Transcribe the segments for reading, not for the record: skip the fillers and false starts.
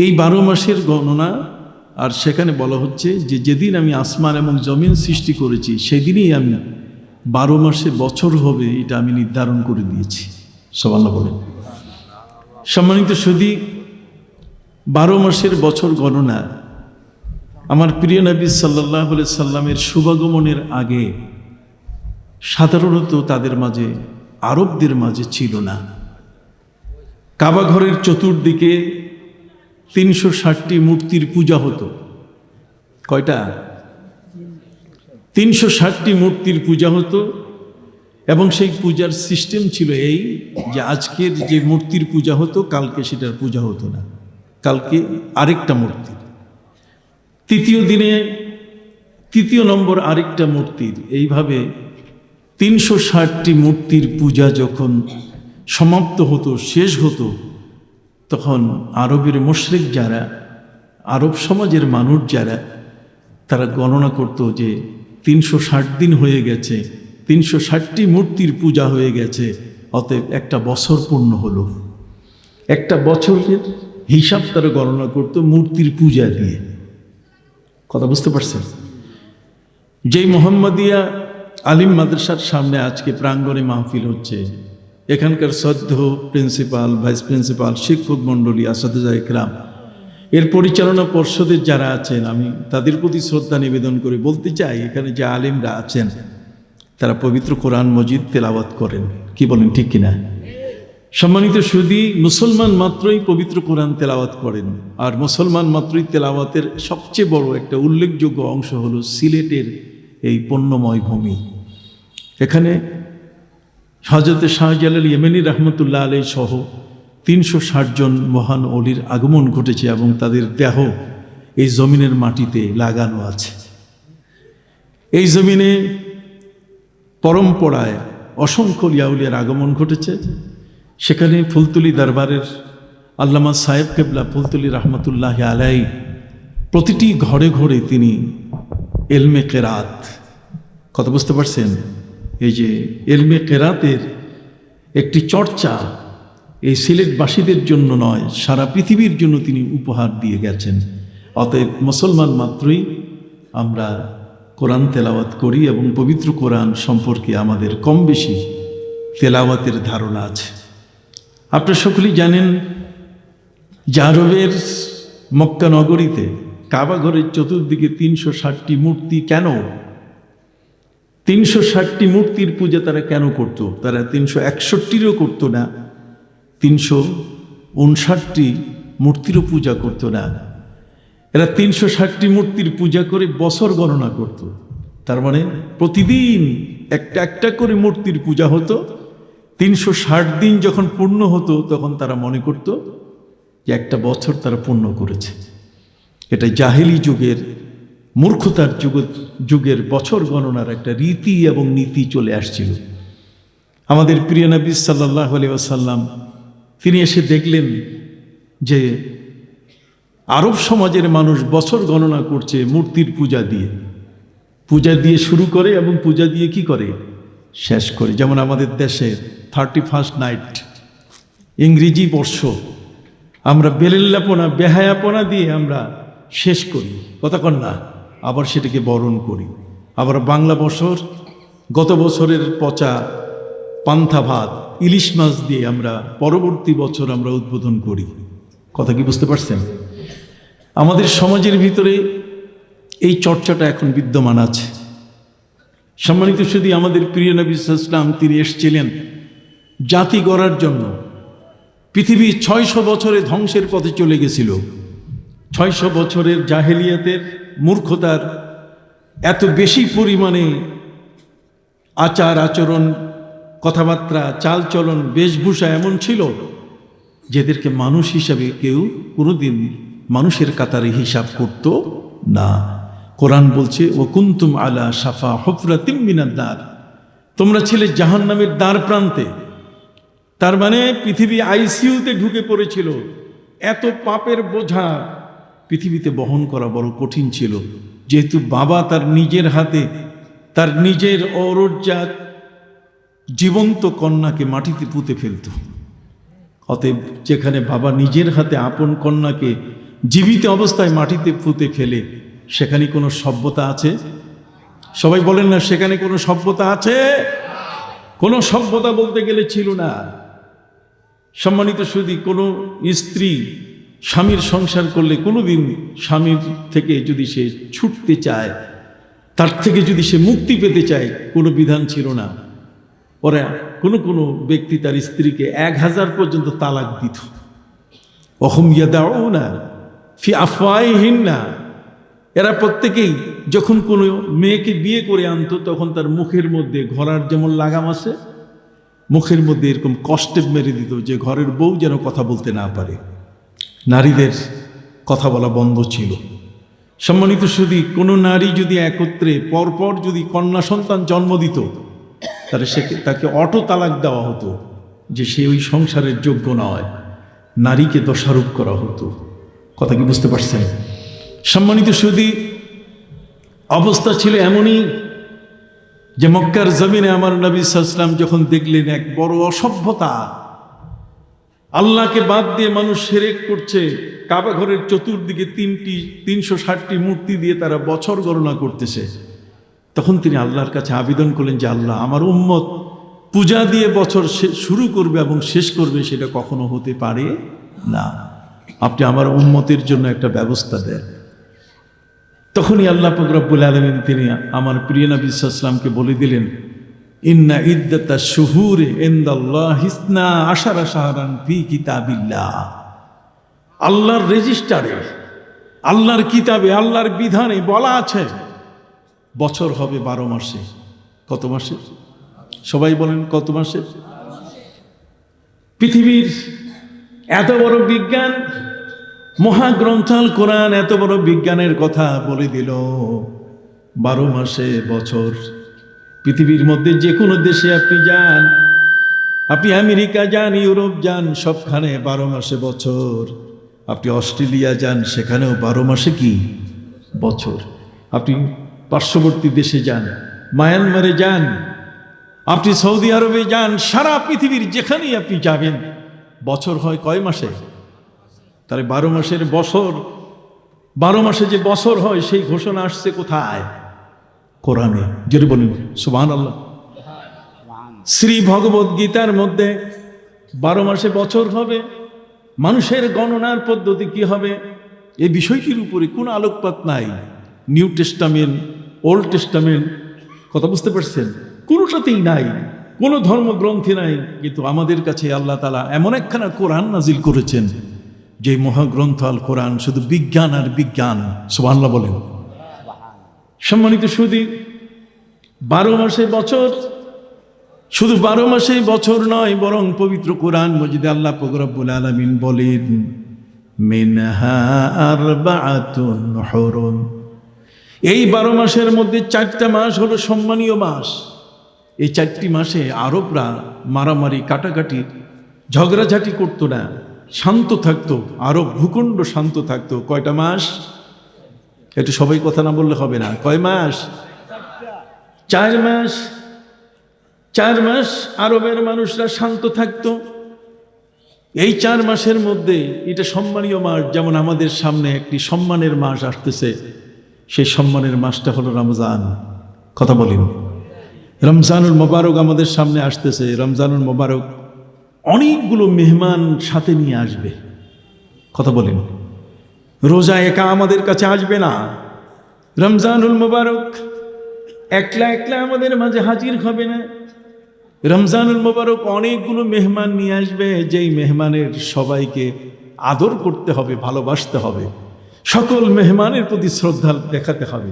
এই 12 মাসের গণনা। আর সেখানে বলা হচ্ছে যে যেদিন আমি আসমান এবং জমিন সৃষ্টি করেছি সেদিনই আমি 12 মাসে বছর হবে এটা আমি নির্ধারণ করে দিয়েছি। সুবহানাল্লাহ বলেন। সম্মানিত সুধী, 12 মাসের বছর গণনা আমার প্রিয় নবী সাল্লাল্লাহু আলাইহি সাল্লামের শুভাগমনের আগে সাধারণত তাদের মাঝে, আরবদের মাঝে ছিল না। কাবা ঘরের চতুর্দিকে 360টি মূর্তির পূজা হতো। কয়টা? 360টি মূর্তির পূজা হতো। এবং সেই পূজার সিস্টেম ছিল এই যে আজকের যে মূর্তির পূজা হতো কালকে সেটার পূজা হতো না, কালকে আরেকটা মূর্তি, তৃতীয় দিনে তৃতীয় নম্বর আরেকটা মূর্তির, এইভাবে 360টি মূর্তির পূজা যখন সমাপ্ত হতো, শেষ হতো, তখন আরবের মুশরিক যারা, আরব সমাজের মানুষ যারা, তারা গণনা করত যে 360 দিন হয়ে গেছে, 360টি মূর্তির পূজা হয়ে গেছে, অতএব একটা বছর পূর্ণ হলো। একটা বছরের হিসাব তারা গণনা করত মূর্তির পূজা দিয়ে। কথা বুঝতে পারছেন? যেই মোহাম্মদিয়া আলিম মাদ্রাসার সামনে আজকে প্রাঙ্গণে মাহফিল হচ্ছে, এখানকার শ্রদ্ধেয় প্রিন্সিপাল, ভাইস প্রিন্সিপাল, শিক্ষক মণ্ডলী, আসাদুজা ইকরাম, এর পরিচালনা পর্ষদের যারা আছেন, আমি তাদের প্রতি শ্রদ্ধা নিবেদন করে বলতে চাই, এখানে যে আলিমরা আছেন তারা পবিত্র কোরআন মজিদ তেলাওয়াত করেন। কি বলেন, ঠিক কিনা? সম্মানিত সুধী, মুসলমান মাত্রই পবিত্র কোরআন তেলাওয়াত করেন। আর মুসলমান মাত্রই তেলাওয়াতের সবচেয়ে বড় একটা উল্লেখযোগ্য অংশ হলো সিলেটের এই পুণ্যময় ভূমি। এখানে হযরত শাহজালাল ইয়েমেনি রহমতুল্লাহ আলাইহি সহ 360 জন মহান ওলির আগমন ঘটেছে এবং তাদের দেহ এই জমিনের মাটিতে লাগানো আছে। এই জমিনে পরম্পরায় অসংখ্য লিয়াউলিয়ার আগমন ঘটেছে। সেখানে ফুলতলি দরবারের আল্লামা সাহেব কেবলা ফুলতলি রহমতুল্লাহ আলাইহি প্রতিটি ঘরে ঘরে তিনি এলমে কেরাত, কথা বুঝতে পারছেন? এই যে এলমে কেরাতের একটি চর্চা এই সিলেটবাসীদের জন্য নয়, সারা পৃথিবীর জন্য তিনি উপহার দিয়ে গেছেন। অতএব মুসলমান মাত্রই আমরা কোরআন তেলাওয়াত করি এবং পবিত্র কোরআন সম্পর্কে আমাদের কম বেশি তেলাওয়াতের ধারণা আছে। আপনারা সকলেই জানেন যে আরবের মক্কা নগরীতে কাবা ঘরের চতুর্দিকে 360টি মূর্তি। কেন 360টি মূর্তির পূজা তারা কেন করত? তারা 361টিরও করতো না, 359টি মূর্তিরও পূজা করতো না। এরা 360টি মূর্তির পূজা করে বছর গণনা করত। তার মানে প্রতিদিন একটা একটা করে মূর্তির পূজা হতো। 360 দিন যখন পূর্ণ হতো তখন তারা মনে করত যে একটা বছর তারা পূর্ণ করেছে। এটা জাহেলি যুগের, মূর্খতার যুগের বছর গণনার একটা রীতি এবং নীতি চলে আসছিল। আমাদের প্রিয় নবী সাল্লাল্লাহু আলাইহি ওয়াসাল্লাম তিনি এসে দেখলেন যে আরব সমাজের মানুষ বছর গণনা করছে মূর্তির পূজা দিয়ে শুরু করে এবং পূজা দিয়ে কি করে শেষ করে। যেমন আমাদের দেশে 31st নাইট, ইংরেজি বর্ষ, আমরা বেলেল্লাপনা, বেহায়াপনা দিয়ে আমরা শেষ করি, কথা কন না, আবার সেটাকে বরণ করি। আবার বাংলা বছর গত বছরের পচা পান্থা ভাত, ইলিশ মাছ দিয়ে আমরা পরবর্তী বছর আমরা উদ্বোধন করি। কথা কি বুঝতে পারছেন? আমাদের সমাজের ভিতরে এই চর্চাটা এখন বিদ্যমান আছে। সম্মানিত শুধু আমাদের প্রিয় নবী সাল্লাল্লাহু আলাইহি ওয়াসাল্লাম তিনি এসেছিলেন জাতি গড়ার জন্য। পৃথিবী 600 বছরে ধ্বংসের পথে চলে গেছিল। 600 বছরের জাহেলিয়াতের মূর্খতার এত বেশি পরিমাণে আচার আচরণ, কথাবার্তা, চালচলন, বেশভূষা এমন ছিল যেদেরকে মানুষ হিসাবে কেউ কোনোদিন মানুষের কাতারে হিসাব করত না। কোরআন বলছে ও কুনতুম আলা শাফা হুফরাতিম মিনান নার, তোমরা ছিলে জাহান্নামের দ্বার প্রান্তে। তার মানে পৃথিবী আইসিইউতে ঢুকে পড়েছিল। এত পাপের বোঝা পৃথিবীতে বহন করা বড় কঠিন ছিল, যেহেতু বাবা তার নিজের হাতে তার নিজের অরজ্জাত জীবন্ত কন্যাকে মাটিতে পুঁতে ফেলত। অতএব যেখানে বাবা নিজের হাতে আপন কন্যাকে জীবিত অবস্থায় মাটিতে পুঁতে ফেলে, সেখানে কোনো সভ্যতা আছে? সবাই বলেন না, সেখানে কোনো সভ্যতা আছে? কোনো সভ্যতা বলতে গেলে ছিল না। সম্মানিত সুধী, কোনো স্ত্রী স্বামীর সংসার করলে কোনোদিন স্বামীর থেকে যদি সে ছুটতে চায়, তার থেকে যদি সে মুক্তি পেতে চায়, কোনো বিধান ছিল না। ওরা কোনো ব্যক্তি তার স্ত্রীকে 1000 পর্যন্ত তালাক দিত। অহম ইয়াদাউনা ফি আফওয়াহিহিন্না, এরা প্রত্যেকেই যখন কোনো মেয়েকে বিয়ে করে আনতো, তখন তার মুখের মধ্যে ঘোড়ার যেমন লাগাম আছে, মুখের মধ্যে এরকম কষ্টে মেরে দিত, যে ঘরের বউ যেন কথা বলতে না পারে। নারীদের কথা বলা বন্ধ ছিল। সম্মানিত সুধী, কোনো নারী যদি একত্রে পরপর যদি কন্যা সন্তান জন্ম দিত, তাহলে তাকে অটো তালাক দেওয়া হতো, যে সে ওই সংসারের যোগ্য নয়। নারীকে দোষারোপ করা হতো। কথা কি বুঝতে পারছেন? সম্মানিত সুধী, অবস্থা ছিল এমনই যে মক্কার জমিনে আমার নবী সাল্লাল্লাহু আলাইহি ওয়াসাল্লাম যখন দেখলেন এক বড় অসভ্যতা, আল্লাহকে বাদ দিয়ে মানুষ শিরক করছে, কাবা ঘরের চতুর্দিকে 360টি মূর্তি দিয়ে তারা বছর গণনা করতেছে, তখন তিনি আল্লাহর কাছে আবেদন করলেন যে আল্লাহ, আমার উম্মত পূজা দিয়ে বছর শুরু করবে এবং শেষ করবে, সেটা কখনো হতে পারে না। আপনি আমার উম্মতের জন্য একটা ব্যবস্থা দেন। তখনই আল্লাহ পাক রব্বুল আলামিন তিনি আমার প্রিয় নবী সাল্লাল্লাহু আলাইহি ওয়াসাল্লামকে বলে দিলেন, ইন্না ইদ্দাতাশ শুহুরি ইনদাল্লাহি 12 শাহরান ফি কিতাবিল্লাহ। আল্লাহর রেজিস্টারে, আল্লাহর কিতাবে, আল্লাহর বিধানে বলা আছে বছর হবে 12 মাসে। কত মাসে? সবাই বলেন কত মাসে? পৃথিবীর এত বড় বিজ্ঞান, মহাগ্রন্থ আল কোরআন এত বড় বিজ্ঞানের কথা বলে দিল, 12 মাসে বছর। পৃথিবীর মধ্যে যে কোনো দেশে আপনি যান, আপনি আমেরিকা যান, ইউরোপ যান, সবখানে 12 মাসে বছর। আপনি অস্ট্রেলিয়া যান, সেখানেও 12 মাসে কি বছর। আপনি পার্শ্ববর্তী দেশে যান, মায়ানমারে যান, আপনি সৌদি আরবে যান, সারা পৃথিবীর যেখানেই আপনি যাবেন, বছর হয় কয় মাসে? তাহলে 12 মাসের বছর, 12 মাসে যে বছর হয়, সেই ঘোষণা আসছে কোথায়? কোরআনে। যদি বলেন সুবহানাল্লাহ। শ্রী ভগবত গীতার মধ্যে 12 মাসে বছর হবে। মানুষের গণনার পদ্ধতি কি হবে, এই বিষয়টির উপরে কোনো আলোকপাত নাই। নিউ টেস্টামেন্ট, ওল্ড টেস্টামেন্ট, কথা বুঝতে পারছেন? কোনোটাতেই নাই, কোনো ধর্মগ্রন্থে নাই। কিন্তু আমাদের কাছে আল্লাহ তাআলা এমন একখানা কোরআন নাজিল করেছেন, যে মহাগ্রন্থ আল কোরআন শুধু বিজ্ঞান আর বিজ্ঞান। সুবহানাল্লাহ বলেন। সম্মানিত সুধী, 12 মাসে বছর, শুধু 12 মাসে বছর নয়, বরং পবিত্র কোরআন মজিদে আল্লাহ পাক রব্বুল আলামিন বলেন, মিনহা আরবাআতুন হুরুম। এই 12 মাসের মধ্যে 4টা মাস হলো সম্মানীয় মাস। এই 4টি মাসে আরবরা মারামারি, কাটাকাটি, ঝগড়াঝাটি করতো না, শান্ত থাকতো। আরব ভূখণ্ড শান্ত থাকতো। কয়টা মাস? একটু সবাই কথা না বললে হবে না। কয় মাস? 4 মাস। 4 মাস আরবের মানুষরা শান্ত থাকতো। এই 4 মাসের মধ্যে এটা সম্মানীয় মাস। যেমন আমাদের সামনে একটি সম্মানের মাস আসতেছে, সেই সম্মানের মাসটা হলো রমজান। কথা বলিন। রমজানুল মোবারক আমাদের সামনে আসতেছে। রমজানুল মোবারক অনেকগুলো মেহমান সাথে নিয়ে আসবে। কথা বলিন। রোজা একা আমাদের কাছে আসবে না। রমজানুল মোবারক একলা একলা আমাদের মাঝে হাজির হবে না। রমজানুল মোবারক অনেকগুলো মেহমান নিয়ে আসবে, যেই মেহমানের সবাইকে আদর করতে হবে, ভালোবাসতে হবে, সকল মেহমানের প্রতি শ্রদ্ধা দেখাতে হবে।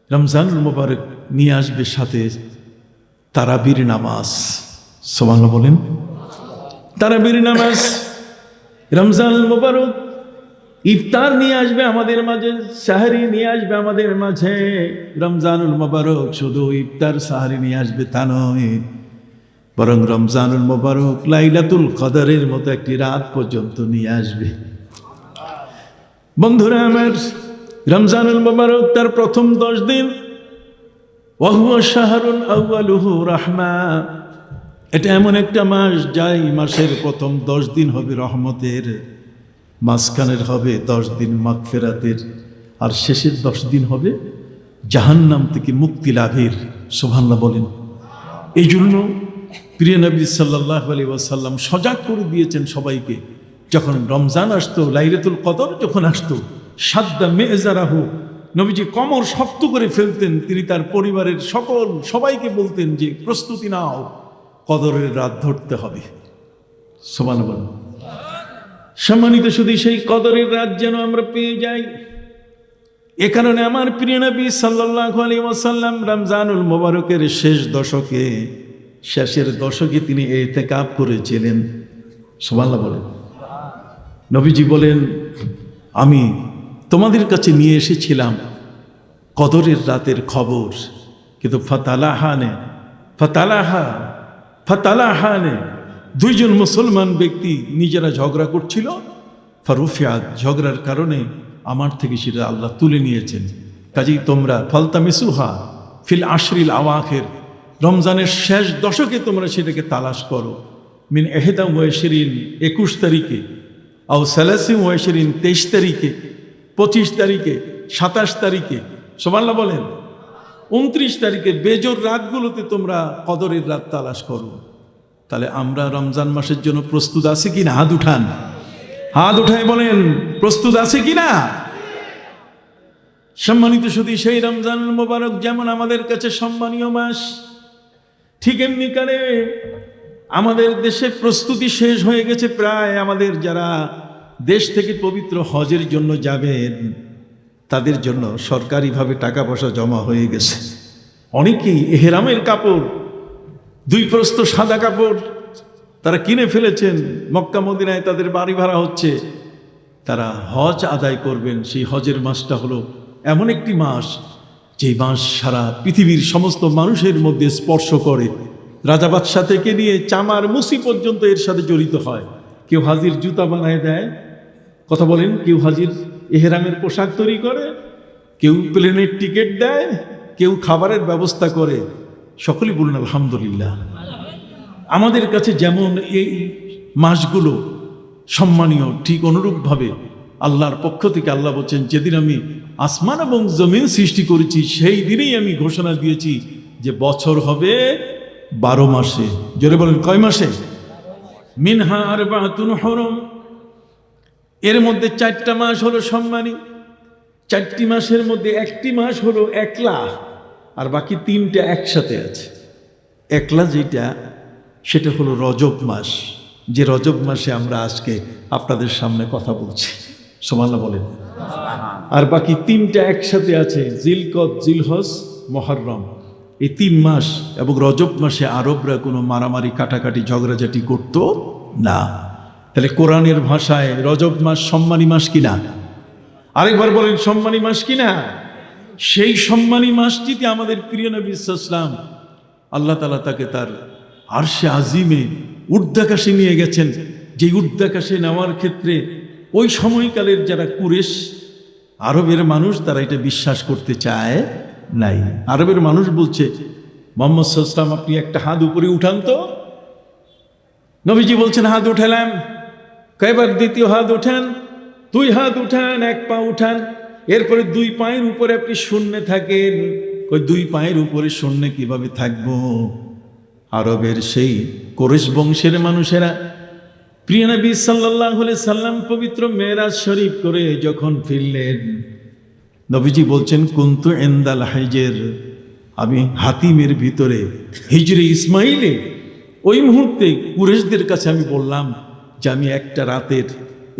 রমজানুল মোবারক নিয়ে আসবে সাথে তারাবির নামাজ। সুবহানাল্লাহ বলেন। তারাবির নামাজ। রমজানুল মোবারক ইফতার নিয়ে আসবে আমাদের মাঝে, সাহারি নিয়ে আসবে আমাদের মাঝে। রমজানুল মোবারক শুধু ইফতার সাহারি নিয়ে আসবে তা নয়, বরং রমজানুল মোবারক লাইলাতুল কদরের মতো একটি রাত পর্যন্ত নিয়ে আসবে। বন্ধুরা আমার, রমজানুল মোবারক তার প্রথম 10 দিন, ওয়াহুয়া শাহরুন আউয়ালুহু রাহমা। এটা এমন একটা মাস, যাই মাসের প্রথম 10 দিন হবে রহমতের, মাঝখানের হবে 10 দিন মাগফিরাতের, আর শেষের 10 দিন হবে জাহান্নাম থেকে মুক্তি লাভের। সুবহানাল্লাহ বলেন। এই জন্য প্রিয় নবী সাল্লাল্লাহু আলাইহি ওয়াসাল্লাম সজাগ করে দিয়েছেন সবাইকে। যখন রমজান আসতো, লাইলাতুল কদর যখন আসতো, সাদ্দা মেজারাহু, নবীজি কমর শক্ত করে ফেলতেন। তিনি তার পরিবারের সবাইকে বলতেন যে প্রস্তুতি নাও, কদরের রাত ধরতে হবে। সুবহানাল্লাহ। সম্মানিত শুধু সেই কদরের রাত যেন আমরা পেয়ে যাই, এ কারণে আমার প্রিয় নবী সাল্লাল্লাহু আলাইহি ওয়াসাল্লাম রমজানুল মুবারকের শেষের দশকে তিনি ইতিকাফ করেছিলেন। সুবহানাল্লাহ বলেন। নবীজি বলেন, আমি তোমাদের কাছে নিয়ে এসেছিলাম কদরের রাতের খবর, কিন্তু ফাতালাহানে দুইজন মুসলমান ব্যক্তি নিজেরা ঝগড়া করছিল। ফারুফিয়াত, ঝগড়ার কারণে আমার থেকে সেটা আল্লাহ তুলে নিয়েছেন। কাজেই তোমরা ফালতামিসুহা ফিল আশরিল আওয়াখির, রমজানের শেষ দশকে তোমরা সেটাকে তালাশ করো। মিন 21 তারিখে, আও 23 23 তারিখে, 25 তারিখে, 27 তারিখে, সুবহানাল্লাহ বলেন, 29 তারিখে বেজোর রাতগুলোতে তোমরা কদরের রাত তালাশ করো। তাহলে আমরা রমজান মাসের জন্য প্রস্তুত আছি কিনা? হাত উঠান, হাত উঠায় বলেন প্রস্তুত আছে কিনা। সম্মানিত শুধু সেই রমজানুল মুবারক যেমন আমাদের কাছে সম্মানীয় মাস, ঠিক এমনি করে আমাদের দেশে প্রস্তুতি শেষ হয়ে গেছে প্রায়। আমাদের যারা দেশ থেকে পবিত্র হজের জন্য যাবেন, তাদের জন্য সরকারিভাবে টাকা পয়সা জমা হয়ে গেছে। অনেকেই এহরামের কাপড়, 2 প্রস্ত সাদা কাপড় তারা কিনে ফেলেছেন। মক্কা মদিনায় তাদের বাড়ি ভাড়া হচ্ছে, তারা হজ আদায় করবেন। সেই হজের মাসটা হলো এমন একটি মাস, যেই মাস সারা পৃথিবীর সমস্ত মানুষের মধ্যে স্পর্শ করে। রাজা বাদশাহ থেকে নিয়ে চামার মুসি পর্যন্ত এর সাথে জড়িত হয়। কেউ হাজির জুতা বানায় দেয়, কথা বলেন, কেউ হাজির এহরামের পোশাক তৈরি করে, কেউ প্লেনের টিকিট দেয়, কেউ খাবারের ব্যবস্থা করে। সকলেই বলুন আলহামদুলিল্লাহ। আমাদের কাছে যেমন এই মাসগুলো সম্মানীয়, ঠিক অনুরূপভাবে আল্লাহর পক্ষ থেকে আল্লাহ বলছেন, যেদিন আমি আসমান এবং জমিন সৃষ্টি করেছি সেই দিনেই আমি ঘোষণা দিয়েছি যে বছর হবে 12 মাসে। জোরে বলেন কয় মাসে? মিনহা আরবাতুন হুরুম, এর মধ্যে 4টা মাস হলো সম্মানী। 4টি মাসের মধ্যে 1টি মাস হলো একলা, আর বাকি 3টা একসাথে আছে। একলা যেটা, সেটা হলো রজব মাস, যে রজব মাসে আমরা আজকে আপনাদের সামনে কথা বলছি। সুবহানাল্লাহ বলেন। আর বাকি 3টা একসাথে আছে, জিলকদ, জিলহজ, মুহররম। এই 3 মাস এবং রজব মাসে আরবরা কোনো মারামারি, কাটাকাটি, ঝগড়াঝাটি করত না। তাহলে কোরআনের ভাষায় রজব মাস সম্মানী মাস কিনা? আরেকবার বলেন, সম্মানী মাস কিনা? সেই সম্মানী মাসটিতে আমাদের প্রিয় নবী সাল্লাল্লাহু আলাইহি ওয়াসাল্লাম, আল্লাহ তাআলা তাকে তার আরশে আজিমে ঊর্ধ্বাকাশে নিয়ে গেছেন। যে ঊর্ধ্বাকাশে নেওয়ার ক্ষেত্রে ওই সময়কালের যারা কুরেশ, আরবের মানুষ, তারা এটা বিশ্বাস করতে চায় নাই। আরবের মানুষ বলছে, মুহাম্মদ সাল্লাল্লাহু আলাইহি ওয়াসাল্লাম আপনি একটা হাত উপরে উঠান তো। নবীজি বলছেন হাত উঠালাম। কয়বার? দ্বিতীয় হাত উঠান, 2 হাত উঠান, 1 পা উঠান, এরপরে 2 পায়ের উপরে আপনি শূন্যে থাকেন। ওই 2 পায়ের উপরে শূন্যে কিভাবে থাকবো? আরবের সেই কুরাইশ বংশের মানুষেরা প্রিয় নবী সাল্লাল্লাহু আলাইহি সাল্লাম পবিত্র মেরাজ শরীফ করে যখন ফিরলেন, নবীজি বলছেন, কুনতু ইনদাল হাজর, আমি হাতিমের ভিতরে হিজরে ইসমাইলে ওই মুহূর্তে কুরাইশদের কাছে আমি বললাম যে আমি একটা রাতের,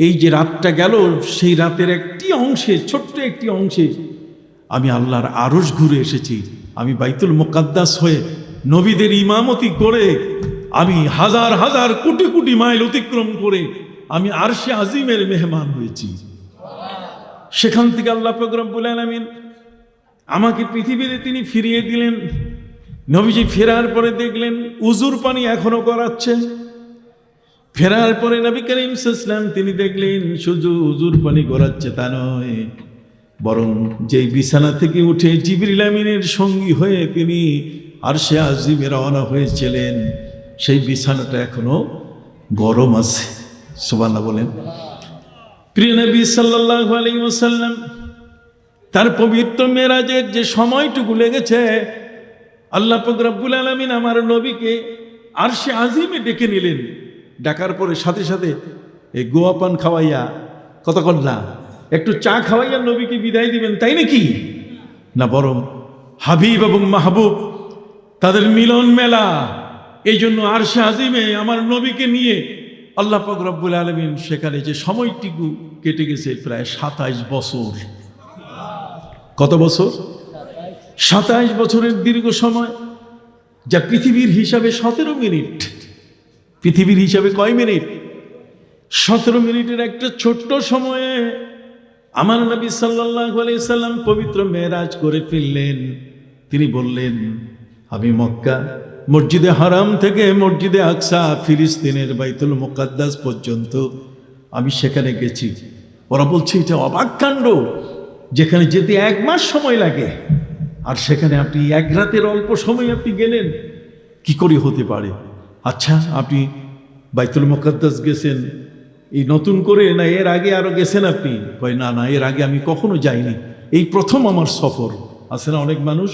এই যে রাতটা গেল, সেই রাতের একটি অংশে, ছোট্ট একটি অংশে আমি আল্লাহর আরশ ঘুরে এসেছি। আমি বাইতুল মুকাদ্দাস হয়ে নবীদের ইমামতি করে, আমি হাজার হাজার কোটি কোটি মাইল অতিক্রম করে আমি আরশে আজিমের মেহমান হয়েছি। সেখান থেকে আল্লাহ পাক রব্বুল আলামিন আমাকে পৃথিবীতে তিনি ফিরিয়ে দিলেন। নবীজি ফেরার পরে দেখলেন উজুর পানি এখনো করাচ্ছে। ফেরার পরে নবী করিম সাল্লাল্লাহু আলাইহি ওয়াসাল্লাম তিনি দেখলেন শুধু উজুর পানি করাচ্ছে তা নয়, বরং যেই বিছানা থেকে উঠে জিবরিল আমিনের সঙ্গী হয়ে তিনি আরশে আজিমে রওনা হয়েছিলেন, সেই বিছানাটা এখনো গরম আছে। সুবহানাল্লাহ বলেন। প্রিয় নবী সাল্লাল্লাহু আলাইহি ওয়াসাল্লাম তার পবিত্র মেরাজের যে সময়টুকু লেগেছে, আল্লাহ পাক রব্বুল আলামিন আমার নবীকে আরশে আজিমে ডেকে নিলেন। ডাকার পরে সাথে সাথে এই গোয়া পান খাওয়াইয়া, কতক্ষণ না একটু চা খাওয়াইয়া নবীকে বিদায় দিবেন, তাই নাকি? না, বরং হাবিব এবং মাহবুব তাদের মিলন মেলা, এই জন্য আরশে আজিমে আমার নবীকে নিয়ে আল্লাহ পাক রব্বুল আলামিন সেখানে যে সময়টুকু কেটে গেছে প্রায় 27 বছর। কত বছর? 27 বছরের দীর্ঘ সময়, যা পৃথিবীর হিসাবে 17 মিনিট। পৃথিবীর হিসাবে কয় মিনিট? 17 মিনিটের একটা ছোট্ট সময়ে আমার নবী সাল্লাল্লাহু আলাইহি সাল্লাম পবিত্র মেরাজ করে ফেললেন। তিনি বললেন, আমি মক্কা মসজিদে হারাম থেকে মসজিদে আকসা, ফিলিস্তিনের বাইতুল মুকাদ্দাস পর্যন্ত আমি সেখানে গেছি। ওরা বলছে এটা অবাক কাণ্ড, যেখানে যেতে 1 মাস সময় লাগে, আর সেখানে আপনি 1 রাতের অল্প সময় আপনি গেলেন, কি করে হতে পারে? আচ্ছা, আপনি বাইতুল মুকাদ্দাস গেছেন এই নতুন করে, না এর আগে আরো গেছেন আপনি? কয় না না, এর আগে আমি কখনো যাইনি, এই প্রথম আমার সফর। আছে না অনেক মানুষ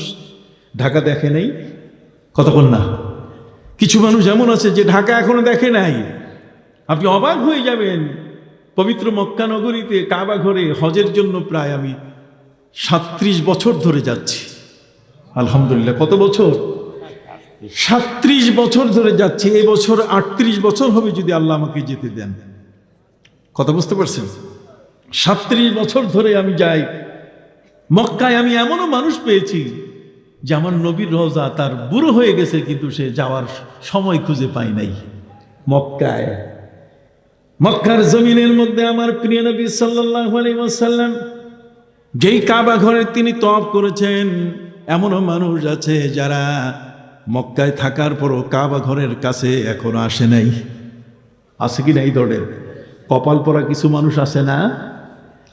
ঢাকা দেখে নেই, কতক্ষণ না? কিছু মানুষ এমন আছে যে ঢাকা এখনো দেখে নাই। আপনি অবাক হয়ে যাবেন, পবিত্র মক্কা নগরীতে কাবা ঘরে হজের জন্য প্রায় আমি 37 বছর ধরে যাচ্ছি। আলহামদুলিল্লাহ। কত বছর? 37 বছর ধরে যাচ্ছি। এই বছর 38 বছর হবে যদি আল্লাহ আমাকে যেতে দেন। কথা বুঝতে পারছেন? 37 বছর ধরে আমি যাই মক্কায়। আমি এমনও মানুষ পেয়েছি যে আমার নবীর রওজা তার বুড়ো হয়ে গেছে, কিন্তু সে যাওয়ার সময় খুঁজে পায় নাই মক্কায়। মক্কার জমিনের মধ্যে আমার প্রিয় নবী সাল্লাল্লাহু আলাইহি ওয়াসাল্লাম যেই কাবা ঘরে তিনি তওয়াফ করেছেন, এমনও মানুষ আছে যারা মক্কায় থাকার পরও কাবা ঘরের কাছে এখনো আসে নাই। আছে কি নাই? ধরেন কপাল পরা কিছু মানুষ আছে না?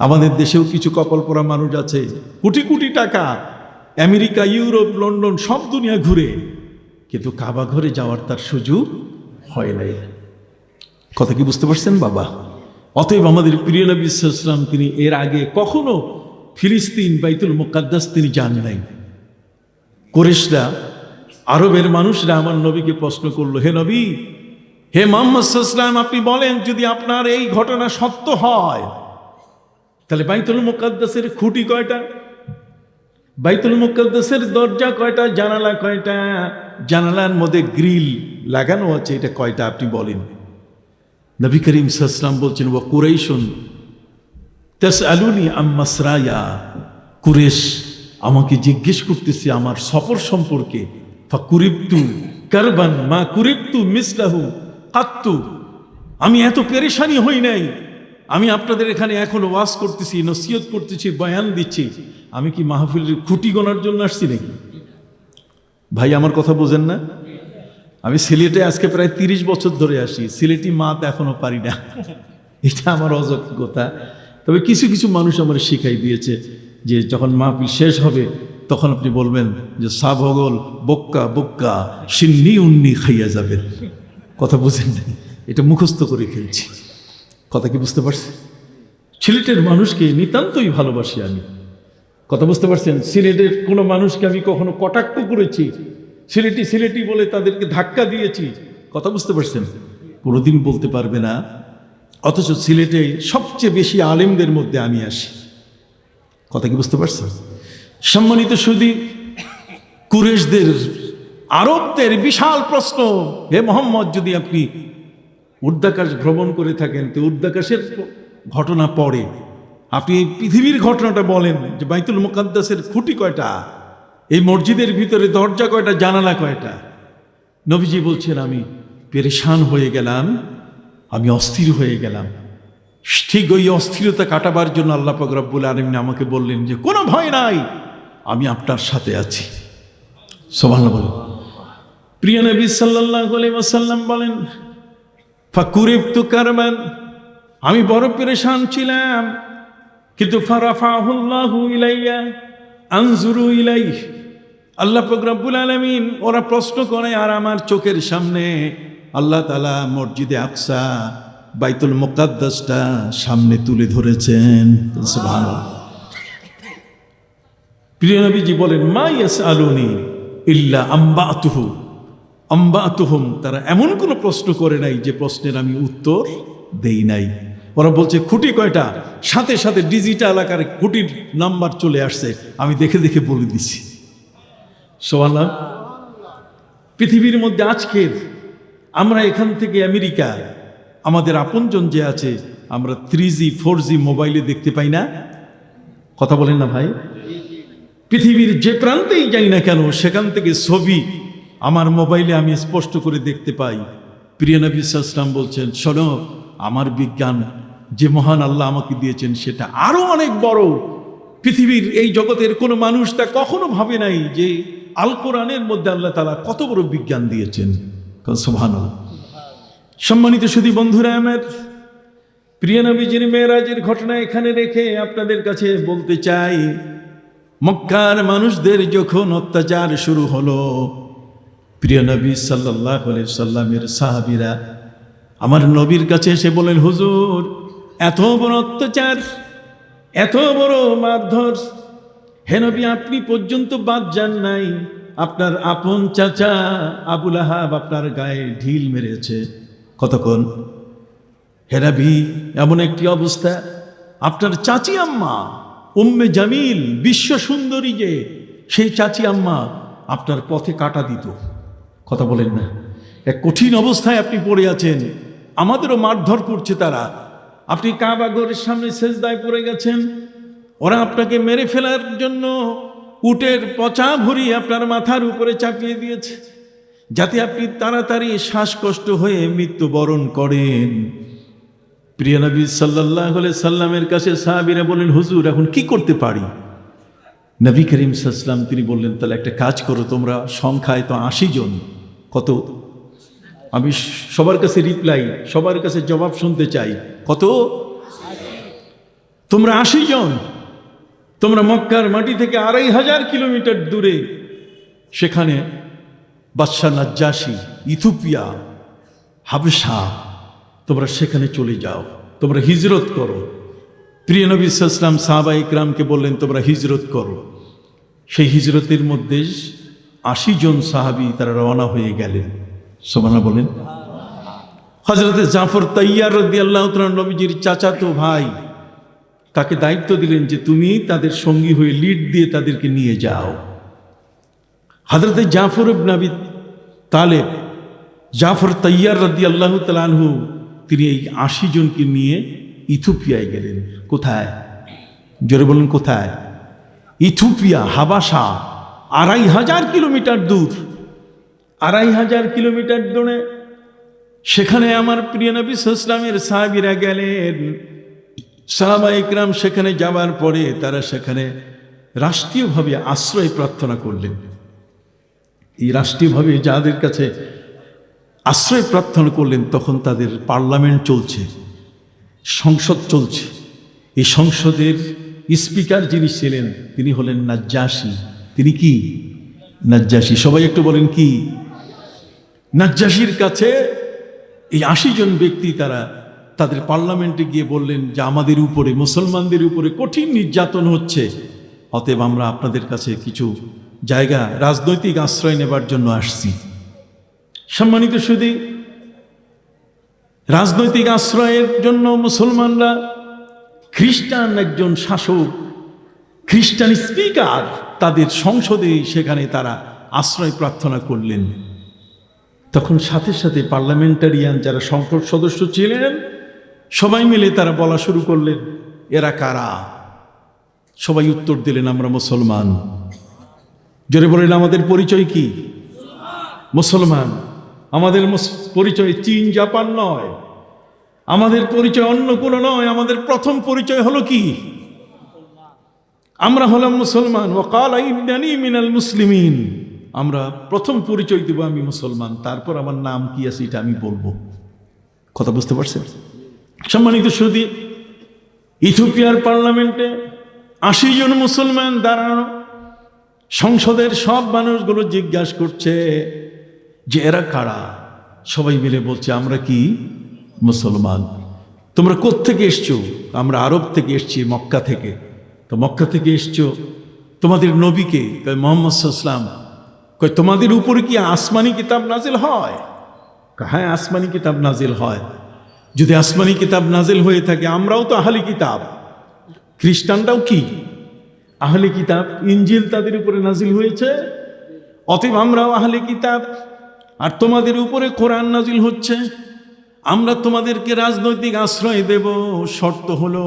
আমাদের দেশেও কিছু কপাল পরা মানুষ আছে, কোটি কোটি টাকা আমেরিকা, ইউরোপ, লন্ডন সব দুনিয়া ঘুরে, কিন্তু কাবা ঘরে যাওয়ার তার সুযোগ হয় নাই। কথা কি বুঝতে পারছেন বাবা? অতএব আমাদের প্রিয় নবী সাল্লাল্লাহু আলাইহি ওয়াসাল্লাম তিনি এর আগে কখনো ফিলিস্তিন বাইতুল মুকাদ্দাস তিনি যান নাই। কুরাইশরা, আরবের মানুষরা আমার নবীকে প্রশ্ন করলো, হে নবী, হে মুহাম্মদ সাল্লাল্লাহু আলাইহি ওয়াসাল্লাম, আপনি বলেন যদি আপনার এই ঘটনা সত্য হয় তাহলে বাইতুল মুকাদ্দাসের খুঁটি কয়টা? বাইতুল মুকাদ্দাসের দরজা কয়টা? জানালা কয়টা? জানালার মধ্যে গ্রিল লাগানো আছে, এটা কয়টা আপনি বলেন। নবী করিম সাল্লাল্লাহু আলাইহি ওয়াসাল্লাম বলছেন, ওয়া কুরাইশুন তাসআলুনি আম মাসরায়া, কুরাইশ আমাকে জিজ্ঞেস করতেছে আমার সফর সম্পর্কে। ফাকুরিবতু কারবান মা কুরিবতু মিসলাহু কাত্তু, আমি এত পেরেশানি হই নাই। আমি আপনাদের এখানে এখনো ওয়াজ করতেছি, নসিহত করতেছি, বয়ান দিচ্ছি, আমি কি মাহফিলের খুঁটি গোনার জন্য আসছি নাকি? ভাই আমার কথা বোঝেন না? আমি সিলেটে আজকে প্রায় 30 বছর ধরে আসি, সিলেটি মাত এখনো পারি না, এটা আমার অযোগ্যতা। তবে কিছু কিছু মানুষ আমার শিখাই দিয়েছে যে যখন মাহফিল শেষ হবে তখন আপনি বলবেন যে সাবগল বক্কা বক্কা সিন্নি উন্নি খাইয়া যাবেন। কথা বুঝেন না? এটা মুখস্থ করে খেলছি। কথা কি বুঝতে পারছেন? সিলেটের মানুষকে নিতান্তই ভালোবাসি আমি। কথা বুঝতে পারছেন? সিলেটের কোনো মানুষকে আমি কখনো কটাক্ষ করেছি, সিলেটি সিলেটি বলে তাদেরকে ধাক্কা দিয়েছি? কথা বুঝতে পারছেন? কোনোদিন বলতে পারবে না। অথচ সিলেটে সবচেয়ে বেশি আলেমদের মধ্যে আমি আসি। কথা কি বুঝতে পারছেন? সম্মানিত সুধী, কুরাইশদের, আরবদের বিশাল প্রশ্ন, হে মোহাম্মদ, যদি আপনি ঊর্ধ্বাকাশ ভ্রমণ করে থাকেন তো ঊর্ধ্বাকাশের ঘটনা পড়ে আপনি পৃথিবীর ঘটনাটা বলেন যে বাইতুল মুকাদ্দাসের খুঁটি কয়টা, এই মসজিদের ভিতরে দরজা কয়টা, জানালা কয়টা। নবীজি বলছেন আমি পেরেশান হয়ে গেলাম, আমি অস্থির হয়ে গেলাম। ঠিক ওই অস্থিরতা কাটাবার জন্য আল্লাহ পাক রব্বুল আলামিন আমাকে বললেন যে কোনো ভয় নাই, আমি আপনার সাথে আছি। সুবহানাল্লাহ বলেন। প্রিয় নবী সাল্লাল্লাহু আলাইহি ওয়াসাল্লাম বলেন, ফাকুরিবতু কারবান, আমি বড় পেরেশান ছিলাম, কিন্তু ফারাফাহুল্লাহু ইলাইয়া আনজুরু ইলাইহি, আল্লাহ পাক রব্বুল আলামিন, ওরা প্রশ্ন করে আর আমার চোখের সামনে আল্লাহ তাআলা মসজিদে আকসা বাইতুল মুকাদ্দাসটা সামনে তুলে ধরেছেন। সুবহানাল্লাহ। প্রিয় নবীজি বলেন, মা ইয়াসআলুনি ইল্লা আম্বাতুহুম, তারা এমন কোনো প্রশ্ন করে নাই যে প্রশ্নের আমি উত্তর দেই নাই। ওরা বলছে খুঁটি কয়টা, সাথে সাথে ডিজিটাল আকারে খুঁটির নাম্বার চলে আসছে, আমি দেখে দেখে বলে দিছি। সুবহানাল্লাহ। পৃথিবীর মধ্যে আজকের আমরা এখান থেকে আমেরিকা, আমাদের আপনজন যে আছে, আমরা 3G 4G মোবাইলে দেখতে পাই না? কথা বলেন না ভাই? পৃথিবীর যে প্রান্তেই যাই না কেন, সেখান থেকে ছবি আমার মোবাইলে আমি স্পষ্ট করে দেখতে পাই। প্রিয় নবী সাল্লাল্লাহু আলাইহি ওয়াসাল্লাম বলছেন, শোনো, আমার বিজ্ঞান যে মহান আল্লাহ আমাকে দিয়েছেন সেটা আরো অনেক বড়। পৃথিবীর এই জগতের কোনো মানুষ তা কখনো ভাবে নাই যে আল কোরআনের মধ্যে আল্লাহ তাআলা কত বড় বিজ্ঞান দিয়েছেন। সুবহানাল্লাহ। সম্মানিত সুধী বন্ধুরা আমার, প্রিয় নবীজির মেরাজের ঘটনা এখানে রেখে আপনাদের কাছে বলতে চাই, মক্কার মানুষদের যখন অত্যাচার শুরু হলো, প্রিয় নবী সাল্লাল্লাহু আলাইহি সাল্লামের সাহাবীরা আমার নবীর কাছে এসে বলেন, হুজুর, এত বড় অত্যাচার, এত বড় মারধর, হে নবী আপনি পর্যন্ত বাদ যান নাই, আপনার আপন চাচা আবুল আহাব আপনার গায়ে ঢিল মেরেছে। কতক্ষণ? হে নবী, এমন একটি অবস্থা, আপনার চাচি আম্মা উম্মে জামিল, বিশ্ব সুন্দরী যে, সেই চাচি আম্মা আপনার পথে কাটা দিত। কথা বলেন না? এক কঠিন অবস্থায় আপনি পড়ে আছেন, আমাদেরও মারধর করছে তারা। আপনি কাবা ঘরের সামনে সেজদায় পড়ে গেছেন, ওরা আপনাকে মেরে ফেলার জন্য উটের পচা ভরি আপনার মাথার উপরে চাপিয়ে দিয়েছে, যাতে আপনি তাড়াতাড়ি শ্বাসকষ্ট হয়ে মৃত্যুবরণ করেন। প্রিয় নবী সাল্লাল্লাহু আলাইহি সাল্লামের কাছে সাহাবীরা বলেন, হুজুর এখন কি করতে পারি? নবী করিম সাল্লাল্লাহু আলাইহি সাল্লাম তিনি বললেন, তাহলে একটা কাজ করো, তোমরা সংখ্যায় তো 80 জন। কত? আমি সবার কাছে রিপ্লাই, সবার কাছে জবাব শুনতে চাই। কত? তোমরা 80 জন, তোমরা মক্কার মাটি থেকে 2500 কিলোমিটার দূরে, সেখানে বাদশা নাজ্জাশী, ইথিওপিয়া, হাবশা, তোমরা সেখানে চলে যাও, তোমরা হিজরত করো। প্রিয় নবী সাল্লাল্লাহু আলাইহি ওয়াসাল্লাম সাহাবা ইকরামকে বললেন, তোমরা হিজরত করো। সেই হিজরতের মধ্যে 80 জন সাহাবী তারা রওনা হয়ে গেলেন। সুবহানাল্লাহ বলেন। হযরতে জাফর তাইয়ার রাদিয়াল্লাহু তাআলা নবীজির চাচাতো ভাই, তাকে দায়িত্ব দিলেন যে তুমি তাদের সঙ্গী হয়ে লিড দিয়ে তাদেরকে নিয়ে যাও। হযরতে জাফর ইবনে আবি তালেব, জাফর তাইয়ার রাদিয়াল্লাহু তাআলা আনহু, তিনি এই 80 জনকে নিয়ে ইথিওপিয়ায় গেলেন। কোথায়? জোরে বলেন কোথায়? ইথিওপিয়া, হাবাসা, 2500 কিলোমিটার দূর। 2500 কিলোমিটার দূরে সেখানে আমার প্রিয় নবী সাল্লাল্লাহু আলাইহি ওয়াসাল্লামের সাহাবীরা গেলেন। সাহাবা ইকরাম সেখানে যাওয়ার পরে তারা সেখানে রাষ্ট্রীয়ভাবে আশ্রয় প্রার্থনা করলেন। এই রাষ্ট্রীয়ভাবে যাদের কাছে আশ্রয় প্রার্থনা করলেন, তখন তাদের পার্লামেন্ট চলছে, সংসদ চলছে। এই সংসদের স্পিকার যিনি ছিলেন তিনি হলেন নাজ্জাশী। তিনি কি? নাজ্জাশী। সবাই একটু বলেন কি? নাজ্জাশীর কাছে এই 80 জন ব্যক্তি তারা তাদের পার্লামেন্টে গিয়ে বললেন যে আমাদের উপরে, মুসলমানদের উপরে কঠিন নির্যাতন হচ্ছে, অতএব আমরা আপনাদের কাছে কিছু জায়গা রাজনৈতিক আশ্রয় নেবার জন্য আসছি। সম্মানিত সুধী, রাজনৈতিক আশ্রয়ের জন্য মুসলমানরা খ্রিস্টান একজন শাসক, খ্রিস্টান স্পিকার তাদের সংসদে সেখানে তারা আশ্রয় প্রার্থনা করলেন। তখন সাথে সাথে পার্লামেন্টারিয়ান যারা সংসদ সদস্য ছিলেন সবাই মিলে তারা বলা শুরু করলেন, এরা কারা? সবাই উত্তর দিলেন, আমরা মুসলমান। জোরে বলেন, আমাদের পরিচয় কি? মুসলমান। আমাদের পরিচয় চীন জাপান নয়, আমাদের পরিচয় অন্য কোনো নয়। আমাদের প্রথম পরিচয় হলো কি? আমরা হলাম মুসলমান। ওয়াকালা ইন্নানি মিনাল মুসলিমিন। আমরা প্রথম পরিচয় দেব আমি মুসলমান, তারপর আমার নাম কি আছে এটা আমি বলবো। কথা বুঝতে পারছেন? সম্মানিত সুধী, ইথিওপিয়ার পার্লামেন্টে 80 জন মুসলমান দাঁড়ানো, সংসদের সব মানুষগুলো জিজ্ঞাসা করছে যে এরা কারা? সবাই মিলে বলছে আমরা কি? মুসলমান। তোমরা কোত্থেকে এসছো? আমরা আরব থেকে এসছি, মক্কা থেকে। তো মক্কা থেকে এসছো, তোমাদের নবীকে মুহাম্মদ সাল্লাল্লাহু আলাইহি ওয়াসাল্লাম কয় তোমাদের উপরে কি আসমানি কিতাব নাজিল হয়? হ্যাঁ, আসমানি কিতাব নাজিল হয়। যদি আসমানি কিতাব নাজিল হয়ে থাকে, আমরাও তো আহলি কিতাব, খ্রিস্টানরাও কি আহলি কিতাব, ইনজিল তাদের উপরে নাজিল হয়েছে, অতএব আমরাও আহলি কিতাব। আর তোমাদের উপরে কোরআন নাজিল হচ্ছে, আমরা তোমাদেরকে রাজনৈতিক আশ্রয় দেব, শর্ত হলো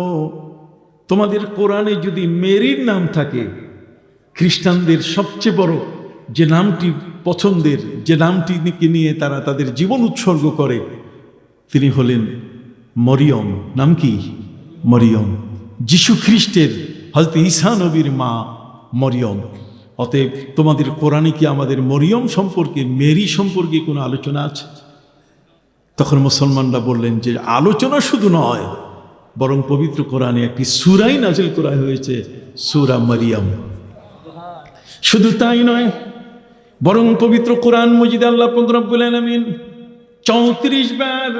তোমাদের কোরআনে যদি মেরির নাম থাকে, খ্রিস্টানদের সবচেয়ে বড় যে নামটি পছন্দের, যে নামটিকে নিয়ে তারা তাদের জীবন উৎসর্গ করে, তিনি হলেন মরিয়ম। নাম কি? মরিয়ম। যিশু খ্রিস্টের, হযরত ঈসা নবীর মা মরিয়ম। অতএব তোমাদের কোরআনে কি আমাদের মরিয়ম সম্পর্কে, মেরি সম্পর্কে কোনো আলোচনা আছে? তখন মুসলমানরা বললেন যে আলোচনা শুধু নয়, বরং পবিত্র কোরআনে একটি সূরাই নাজিল করা হয়েছে, সূরা মারিয়াম। শুধু তাই নয়, বরং পবিত্র কোরআন মজিদে আল্লাহ পাক রব্বুল আলামিন 34 বার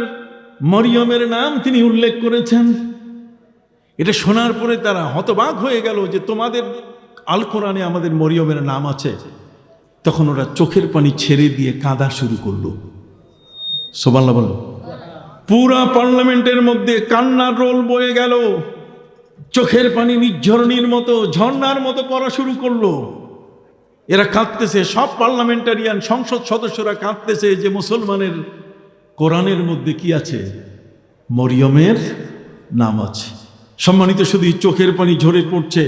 মরিয়মের নাম তিনি উল্লেখ করেছেন। এটা শোনার পরে তারা হতবাক হয়ে গেল যে তোমাদের আল কোরআনে আমাদের মরিয়মের নাম আছে। তখন ওরা চোখের পানি ছেড়ে দিয়ে কাঁদা শুরু করলো। সুবহানাল্লাহ বলো। পুরা পার্লামেন্টের মধ্যে কান্নার রোল বয়ে গেল, চোখের পানি নির্ঝরণীর মতো, ঝর্ণার মতো পড়া শুরু করলো। এরা কাঁদতেছে, সব পার্লামেন্টারিয়ান, সংসদ সদস্যরা কাঁদতেছে যে মুসলমানের কোরআনের মধ্যে কি আছে? মরিয়মের নাম আছে। সম্মানিত, শুধু চোখের পানি ঝরে পড়ছে।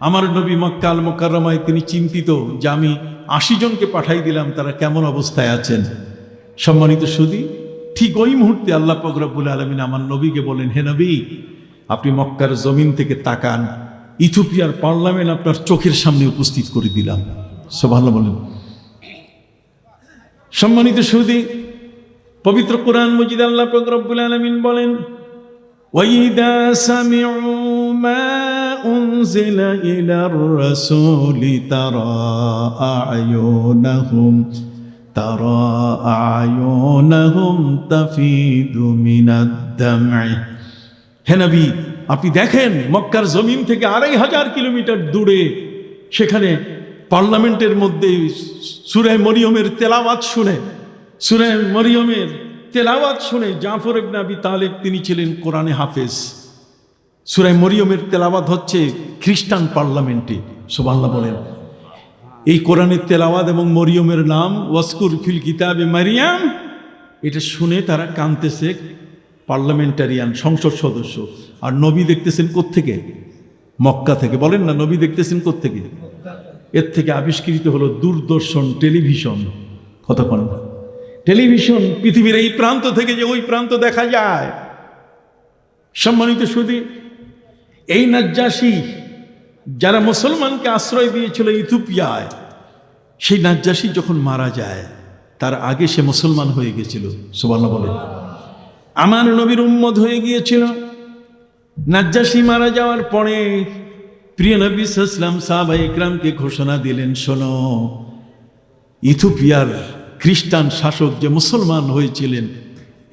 আমার নবী মক্কা আল মুকাররমায় তিনি চিন্তিত যে আমি 80 জনকে পাঠাই দিলাম, তারা কেমন অবস্থায় আছেন। সম্মানিত সুধী, ঠিক ওই মুহূর্তে আল্লাহ পাক রব্বুল আলামিন আমার নবীকে বলেন, হে নবী, আপনি মক্কার জমিন থেকে তাকান, ইথিওপিয়ার পার্লামেন্ট আপনার চোখের সামনে উপস্থিত করে দিলাম। সুবহানাল্লাহ বলেন। সম্মানিত সুধী, পবিত্র কোরআন মজিদে আল্লাহ পাক রব্বুল আলামিন বলেন, ওয়াইদা সামিউ মা উনজিলা ইলার রাসূলি তারা আয়ুনাহুম তাফিদু মিনাদ দাম'i। হে নবী, আপনি দেখেন মক্কার জমিন থেকে 2500 কিলোমিটার দূরে, সেখানে পার্লামেন্টের মধ্যে সূরা মরিয়মের তেলাওয়াত শুনে, সূরা মরিয়মের তেলাওয়াত শুনে জাফর ইবনে আবি তালেব তিনি ছিলেন কোরআনে হাফেজ। সূরা মরিয়মের তেলাওয়াত হচ্ছে খ্রিস্টান পার্লামেন্টে। সুবহানাল্লাহ বলেন। এই কোরআনের তেলাওয়াত এবং মরিয়মের নাম ওয়াসকুর ফিল কিতাবে মারিয়াম, এটা শুনে তারা কাঁদতেছে, পার্লামেন্টারিয়ান, সংসদ সদস্য। আর নবী দেখতেছেন কোত্থেকে? মক্কা থেকে। বলেন না, নবী দেখতেছেন কোত্থেকে? এর থেকে আবিষ্কৃত হলো দূরদর্শন, টেলিভিশন। কতক্ষণ টেলিভিশন, পৃথিবীর এই প্রান্ত থেকে যে ওই প্রান্ত দেখা যায়। সম্মানিত সুধী, এই নাজ্জাশী যারা মুসলমানকে আশ্রয় দিয়েছিল ইথিওপিয়ায়, সেই নাজ্জাশী যখন মারা যায়, তার আগে সে মুসলমান হয়ে গেছিল। সুবহানাল্লাহ বলেন। আমার নবীর উম্মত হয়ে গিয়েছিল। নাজ্জাশী মারা যাওয়ার পরে প্রিয় নবী সাল্লাল্লাহু আলাইহি ওয়াসাল্লাম সাহাবায়ে ইকরামকে ঘোষণা দিলেন, শোনো, ইথিওপিয়ার খ্রিস্টান শাসক যে মুসলমান হয়েছিলেন,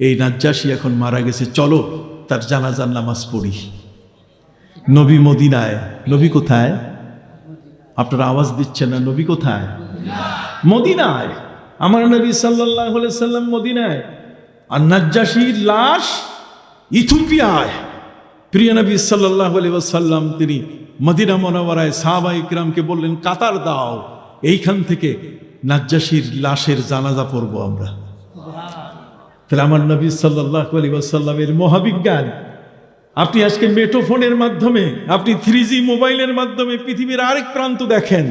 এই নাজ্জাশী এখন মারা গেছে, চলো তার জানাজার নামাজ পড়ি। নবী মদিনায়। নবী কোথায়? আপনারা আওয়াজ দিচ্ছেন না, নবী কোথায়? মদিনায়। আমার নবী সাল্লাল্লাহু আলাইহি সাল্লাম মদিনায়, আর নাজ্জাশীর লাশ ইথিওপিয়ায়। প্রিয় নবী সাল্লাল্লাহু আলাইহি ওয়াসাল্লাম তিনি মদিনা মুনাওয়ারায় সাহাবায়ে ইকরামকে বললেন, কাতার দাও, এইখান থেকে নাজ্জাশীর লাশের জানাজা পড়ব আমরা। তাহলে আমার নবী সাল্লাল্লাহু আলাইহি ওয়াসাল্লামের মহাবিজ্ঞান। আপনি আজকে মেটোফোনের মাধ্যমে, আপনি 3G মোবাইলের মাধ্যমে পৃথিবীর আরেক প্রান্ত দেখেন,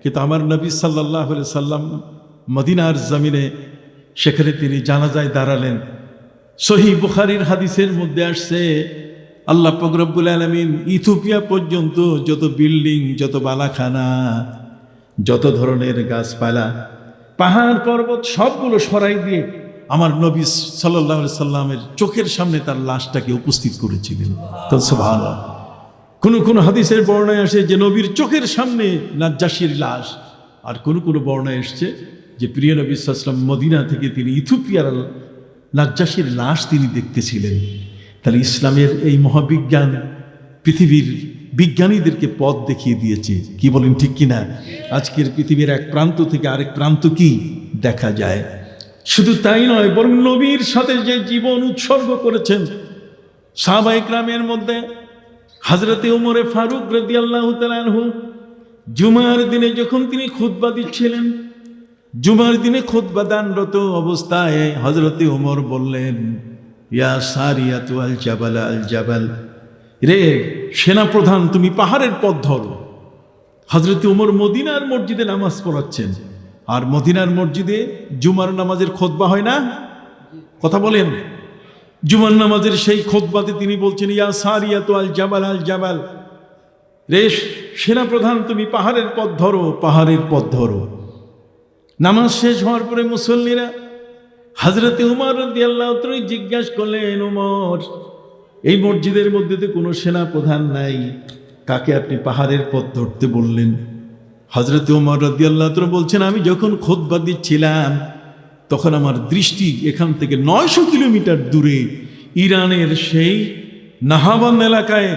কিন্তু আমার নবী সাল্লাল্লাহু আলাইহি সাল্লাম মদিনার জমিনে সেখানে তিনি জানাজায় দাঁড়ালেন। সহিহ বুখারীর হাদিসের মধ্যে আসছে, আল্লাহ পাক রব্বুল আলামিন ইথিওপিয়া পর্যন্ত যত বিল্ডিং, যত বালাখানা, যত ধরনের গাছপালা, পাহাড় পর্বত সবগুলো সরাই দিয়ে আমার নবী সাল্লাল্লাহু আলাইহি সাল্লামের চোখের সামনে তার লাশটাকে উপস্থিত করেছিলেন। তো সুবহানাল্লাহ। কোন হাদিসের বর্ণনায় আসে যে নবীর চোখের সামনে নাজ্জাশীর লাশ, আর কোন বর্ণনায় এসছে যে প্রিয় নবী সাল্লাল্লাহু আলাইহি ওয়াসাল্লাম মদিনা থেকে তিনি ইথিওপিয়ার নাজ্জাশীর লাশ তিনি দেখতেছিলেন। তাহলে ইসলামের এই মহাবিজ্ঞান পৃথিবীর বিজ্ঞানীদেরকে পথ দেখিয়ে দিয়েছে। কি বলেন ঠিক কিনা? আজকের পৃথিবীর এক প্রান্ত থেকে আরেক প্রান্ত কি দেখা যায়। শুধু তাই নয়, বরং নবীর সাথে যে জীবন উৎসর্গ করেছেন সাহাবায়ে কেরামের মধ্যে হযরতে ওমরে ফারুক রাদিয়াল্লাহু তাআলা আনহু, জুমার দিনে যখন তিনি খুতবা দিচ্ছিলেন, জুমার দিনে খুতবা দানরত অবস্থায় হযরতে ওমর বললেন, ইয়া সারিয়াতু আল জাবাল আল জাবাল, রে সেনাপ্রধান তুমি পাহাড়ের পথ ধরো। হযরতে ওমর মদিনার মসজিদে নামাজ পড়াচ্ছেন, আর মদিনার মসজিদে জুমার নামাজের খুতবা হয় না? কথা বলেন। জুমার নামাজের সেই খুতবাতে তিনি বলছেন, ইয়া সারিয়াতু আল জাবাল আল জাবাল, রে সেনাপ্রধান তুমি পাহাড়ের পথ ধরো, পাহাড়ের পথ ধরো। নামাজ শেষ হওয়ার পরে মুসল্লিরা হযরতে উমর রাদিয়াল্লাহু তাআলা জিজ্ঞাসা করলেন, ওমর, এই মসজিদের মধ্যে তো কোনো সেনাপ্রধান নাই, কাকে আপনি পাহাড়ের পথ ধরতে বললেন? হযরতে উমর রাদিয়াল্লাহু তাআলা বলছেন, আমি যখন খুতবা দিচ্ছিলাম তখন আমার দৃষ্টি এখান থেকে 900 কিলোমিটার দূরে ইরানের সেই নাহাবান এলাকায়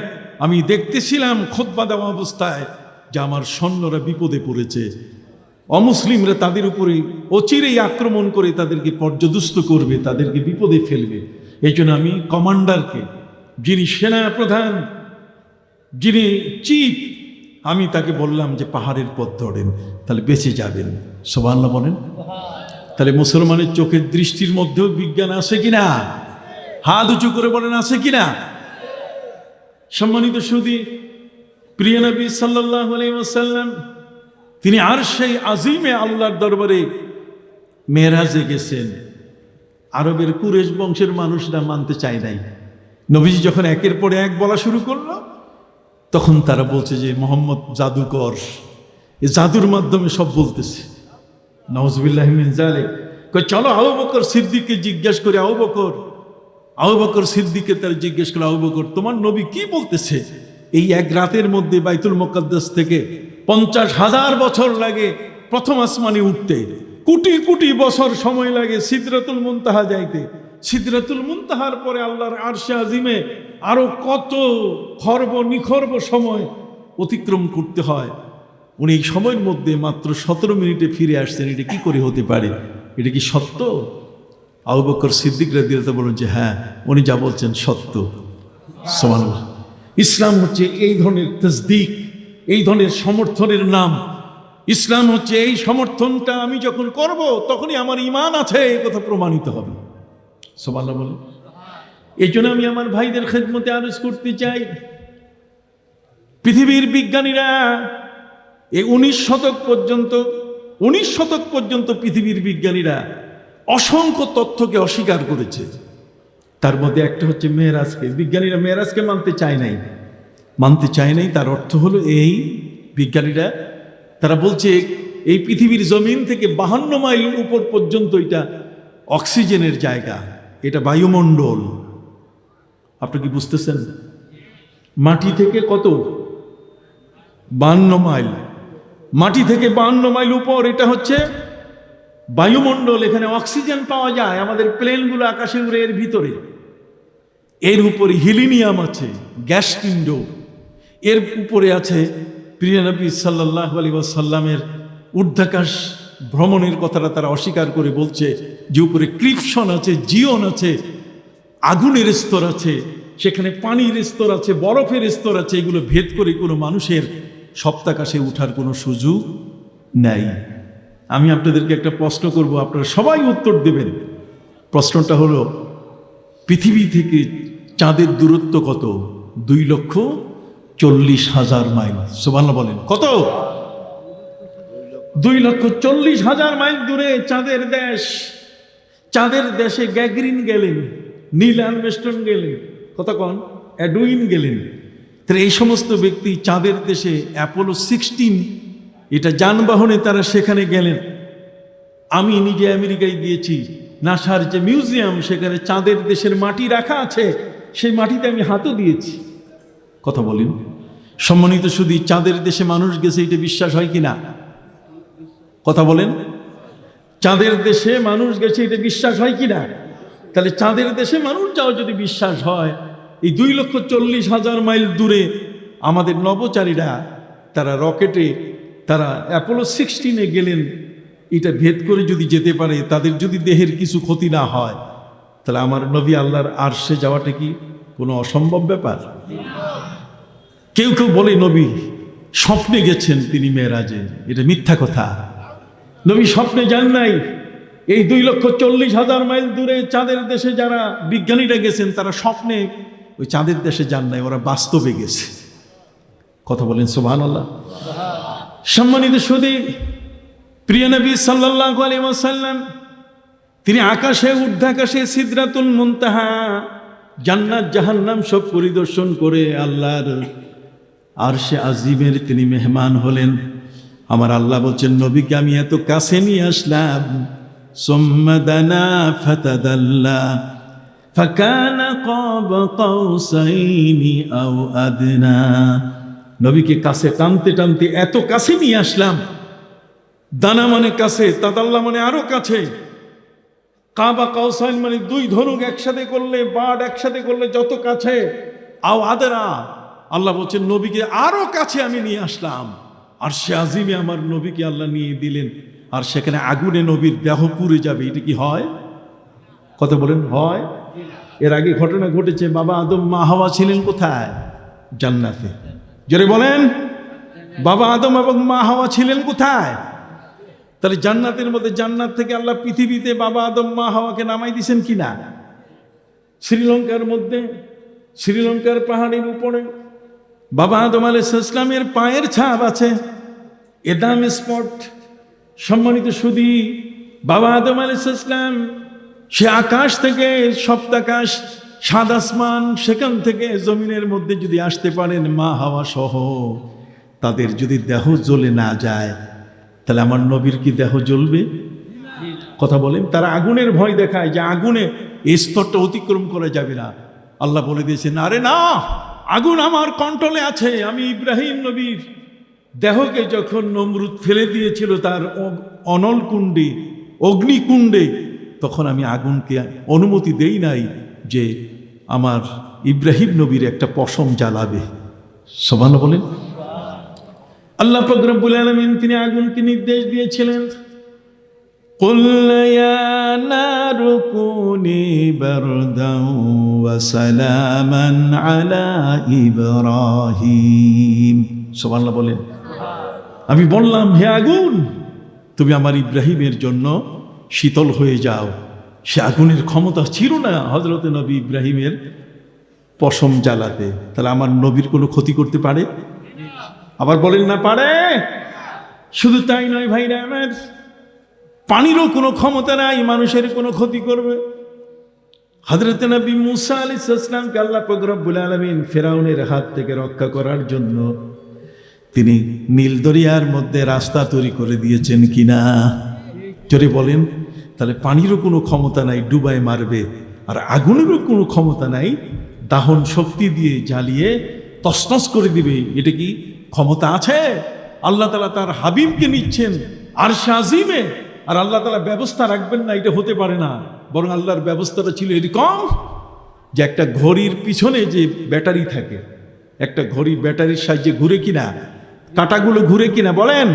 আমি দেখতেছিলাম খুতবা দেওয়া অবস্থায় যে আমার সৈন্যরা বিপদে পড়েছে, অমুসলিমরা তাদের উপরে অচিরেই আক্রমণ করে তাদেরকে পর্যদুস্ত করবে, তাদেরকে বিপদে ফেলবে। এই জন্য আমি কমান্ডারকে, যিনি সেনা প্রধান, যিনি চিফ, আমি তাকে বললাম যে পাহাড়ের পথ ধরেন, তাহলে বেঁচে যাবেন। সুবহানাল্লাহ বলেন। তাহলে মুসলমানের চোখের দৃষ্টির মধ্যেও বিজ্ঞান আছে কিনা? হাত উঁচু করে বলেন, আছে কিনা? সম্মানিত সুধী, প্রিয় নবী সাল্লাল্লাহু আলাইহি ওয়াসাল্লাম তিনি আরশে আজিমে আল্লাহর দরবারে মেরাজে গেছেন। আরবের কুরেশ বংশের মানুষরা মানতে চায় নাই। নবীজি যখন একের পর এক বলা শুরু করলো, তখন তারা বলছে যে মোহাম্মদ জাদুকর, এই জাদুর মাধ্যমে সব বলতেছে। নাউজুবিল্লাহি মিন যালিক। চলো আবু বকর সিদ্দিককে জিজ্ঞেস করে, আবু বকর সিদ্দিককে তারা জিজ্ঞেস করে, আবু বকর তোমার নবী কি বলতেছে? এই এক রাতের মধ্যে বাইতুল মুকাদ্দাস থেকে 50,000 বছর লাগে প্রথম আসমানে উঠতে, কোটি কোটি বছর সময় লাগে সিদরাতুল মুনতাহা যাইতে, সিদরাতুল মুনতাহার পরে আল্লাহর আরশে আজিমে আরো কত খর্ব নিখর্ব সময় অতিক্রম করতে হয়। উনি এই সময়ের মধ্যে মাত্র 17 মিনিটে ফিরে আসছেন। এটা কি করে হতে পারে? এটা কি সত্য? আবু বকর সিদ্দিক রাদিয়াল্লাহু তাআলা বলেন যে হ্যাঁ, উনি যা বলছেন সত্য। সুবহানাল্লাহ। ইসলাম হচ্ছে এই ধরনের তাসদীক, এই ধরনের সমর্থনের নাম। ইসলাম হচ্ছে এই সমর্থনটা আমি যখন করব তখনই আমার ঈমান আছে এই কথা প্রমাণিত হবে। সুবহানাল্লাহ বলে। এই জন্য আমি আমার ভাইদের খেদমতে আরজ করতে চাই, পৃথিবীর বিজ্ঞানীরা এই 19 শতক পর্যন্ত পৃথিবীর বিজ্ঞানীরা অসংখ্য তথ্যকে অস্বীকার করেছে। তার মধ্যে একটা হচ্ছে মেরাজকে। বিজ্ঞানীরা মেরাজকে মানতে চায় নাই। তার অর্থ হলো এই বিজ্ঞানীরা তারা বলছে এই পৃথিবীর জমিন থেকে 52 মাইল উপর পর্যন্ত এটা অক্সিজেনের জায়গা, এটা বায়ুমণ্ডল। আপনি কি বুঝতেছেন? মাটি থেকে কত? 52 মাইল। মাটি থেকে 52 মাইল উপর এটা হচ্ছে বায়ুমণ্ডল। এখানে অক্সিজেন পাওয়া যায়, আমাদের প্লেনগুলো আকাশে উড়ে এর ভিতরে। এর উপরে হিলিনিয়াম আছে, গ্যাস পিণ্ড। এর উপরে আছে প্রিয় নবী সাল্লাল্লাহু আলাইহি ওয়াসাল্লামের ঊর্ধ্বাকাশ ভ্রমণের কথাটা তারা অস্বীকার করে বলছে যে উপরে ক্রিপশন আছে, জিওন আছে, আগুনের স্তর আছে, সেখানে পানির স্তর আছে, বরফের স্তর আছে। এগুলো ভেদ করে কোনো মানুষের সপ্তাকাশে উঠার কোনো সুযোগ নাই। আমি আপনাদেরকে একটা প্রশ্ন করব, আপনারা সবাই উত্তর দেবেন। প্রশ্নটা হলো, পৃথিবী থেকে চাঁদের দূরত্ব কত? 2,40,000 মাইল। সুবহানাল্লাহ বলেন। কত? 2,40,000 মাইল দূরে চাঁদের দেশ। চাঁদের দেশে গ্যাগরিন গেলেন, নীল আর্মস্ট্রং গেলেন, কতক্ষণ এডউইন গেলেন। তাহলে এই সমস্ত ব্যক্তি চাঁদের দেশে অ্যাপোলো 16 এটা যানবাহনে তারা সেখানে গেলেন। আমি নিজে আমেরিকায় গিয়েছি, নাসার যে মিউজিয়াম সেখানে চাঁদের দেশের মাটি রাখা আছে, সেই মাটিতে আমি হাতও দিয়েছি। কথা বলেন। সম্মানিত শুধু চাঁদের দেশে মানুষ গেছে এটা বিশ্বাস হয় কিনা? কথা বলেন। চাঁদের দেশে মানুষ গেছে এটা বিশ্বাস হয় কিনা? তাহলে চাঁদের দেশে মানুষ যাও যদি বিশ্বাস হয়, এই 2,40,000 মাইল দূরে আমাদের নভোচারীরা তারা রকেটে তারা অ্যাপোলো 16-এ গেলেন। এটা ভেদ করে যদি যেতে পারে, তাদের যদি দেহের কিছু ক্ষতি না হয়, তাহলে আমার নবী আল্লাহর আরশে যাওয়াটা কি কোনো অসম্ভব ব্যাপার? কেউ কেউ বলে নবী স্বপ্নে গেছেন তিনি মেরাজে, এটা মিথ্যা কথা। নবী স্বপ্নে যান নাই। এই 2,40,000 মাইল দূরে চাঁদের দেশে যারা বিজ্ঞানীরা গেছেন, তারা স্বপ্নে ওই চাঁদের দেশে যান নাই, ওরা বাস্তবে গেছে। কথা বলেন সুবহানাল্লাহ। সম্মানিত সুধী, প্রিয় নবী সাল্লাল্লাহু আলাইহি ওয়াসাল্লাম তিনি আকাশে, ঊর্ধ্বাকাশে, সিদরাতুল মুনতাহা, জান্নাত জাহান্নাম সব পরিদর্শন করে আল্লাহর আরশে আজিমের তিনি মেহমান হলেন। আমার আল্লাহ বলছেন নবীকে আমি এত কাছে নিয়ে আসলাম। সুম্মা দানা ফাতাদাল্লা ফাকানা কাবা কাউসাইনি আও আদনা। নবীকে কাছে টানতে টানতে এত কাছে নিয়ে আসলাম। দানা মানে কাছে, তাদাল্লা মানে আরো কাছে, কাবা কাউসাইন মানে 2 ধনুক একসাথে করলে, বাড একসাথে করলে যত কাছে, আও আদনা। আল্লাহ বলছেন নবীকে আরো কাছে আমি নিয়ে আসলাম। আর সে আজিমে আমার নবীকে আল্লাহ নিয়ে দিলেন। আর সেখানে আগুনে নবীর দেহ পুড়ে যাবে। এটা কি হয়? কথা বলেন, হয়? এর আগে ঘটনা ঘটেছে, বাবা আদম মা হাওয়া ছিলেন কোথায়? জান্নাতে। জোরে বলেন, বাবা আদম এবং মা হাওয়া ছিলেন কোথায়? তাহলে জান্নাতের মধ্যে, জান্নাত থেকে আল্লাহ পৃথিবীতে বাবা আদম মা হাওয়াকে নামাই দিয়েছেন কিনা? শ্রীলঙ্কার মধ্যে, শ্রীলঙ্কার পাহাড়ের উপরে বাবা আদম আলাইহিস সালামের পায়ের ছাপ আছে, এদাম স্পট। সম্মানিত সুধী, বাবা আদম আলাইহিস সালাম সে আকাশ থেকে, সপ্তাকাশ, সাত আসমান, সেখান থেকে জমিনের মধ্যে যদি আসতে পারেন মা হাওয়া সহ, তাদের যদি দেহ জ্বলে না যায়, তাহলে আমার নবীর কি দেহ জ্বলবে? কথা বলেন। তারা আগুনের ভয় দেখায় যে আগুনে এই স্তরটা অতিক্রম করা যাবে না। আল্লাহ বলে দিয়েছেন আরে না, আগুন আমার কন্ট্রোলে আছে। আমি ইব্রাহিম নবীর দেহকে যখন নমরুদ ফেলে দিয়েছিল তার অনল কুণ্ডে, অগ্নিকুণ্ডে, তখন আমি আগুনকে অনুমতি দেই নাই যে আমার ইব্রাহিম নবীর একটা পশম জ্বালাবে। সুবহানাল্লাহ বলেন। আল্লাহ পাক রব্বুল আলামিন তিনি আগুনকে নির্দেশ দিয়েছিলেন, কুল্না ইয়া নারু কুনি বারদান ওয়া সালামান আলা ইব্রাহিম। সুবহানাল্লাহ বলেন। আমি বললাম হে আগুন, তুমি আমার ইব্রাহিমের জন্য শীতল হয়ে যাও। সে আগুনের ক্ষমতা ছিল না হযরত নবী ইব্রাহিমের পশম জ্বালাতে। তাহলে আমার নবীর কোনো ক্ষতি করতে পারে? আবার বলেন না পারে। শুধু তাই নয় ভাইরা আমার, পানিরও কোনো ক্ষমতা নাই মানুষের কোনো ক্ষতি করবে। হযরত নবী মুসা আলাইহিস সালামকে আল্লাহ পাক রব্বুল আলামিন ফেরাউনের হাত থেকে রক্ষা করার জন্য তিনি নীল দরিয়ার মধ্যে রাস্তা তৈরি করে দিয়েছেন কিনা? জোরে বলেন। তাহলে পানিরও কোনো ক্ষমতা নাই ডুবায় মারবে, আর আগুনেরও কোনো ক্ষমতা নাই দাহন শক্তি দিয়ে জ্বালিয়ে তছনছ করে দিবে। এটা কি ক্ষমতা আছে? আল্লাহ তাআলা তার হাবিবকে নিচ্ছেন আরশে আজিমে, আর আল্লাহ তাআলা ব্যবস্থা রাখবেন না, এটা হতে পারে না। বরং আল্লাহর ব্যবস্থাটা ছিল এরকম যে একটা ঘড়ির পিছনে যে ব্যাটারি থাকে, একটা ঘড়ি ব্যাটারির সাহায্যে ঘুরে কিনা, কাঁটাগুলো ঘুরে কিনা, বলেন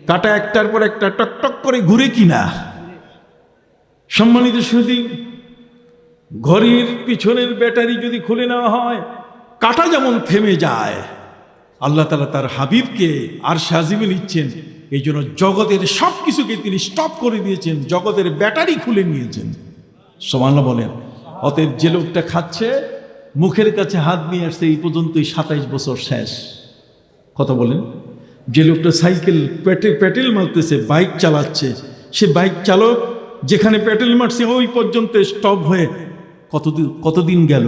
কাঁটা একটার পর একটা টকটক করে ঘুরে কিনা? সম্মানিত সুধী, ঘড়ির পিছনের ব্যাটারি যদি খুলে নেওয়া হয়, কাঁটা যেমন থেমে যায়, আল্লাহ তাআলা তার হাবিবকে আরশে আজিমে নিচ্ছেন। এই জন্য জগতের সব কিছুকে তিনি স্টপ করে দিয়েছেন, জগতের ব্যাটারি খুলে নিয়েছেন। সুবহানাল্লাহ বলেন। অতএব যে লোকটা খাচ্ছে, মুখের কাছে হাত নিয়ে আসছে, এই পর্যন্তই 27 বছর শেষ। কথা বলেন। যে লোকটা সাইকেল পেটেল মারতেছে, বাইক চালাচ্ছে, সে বাইক চালক যেখানে পেটেল মারছে ওই পর্যন্ত স্টপ হয়ে কতদিন গেল?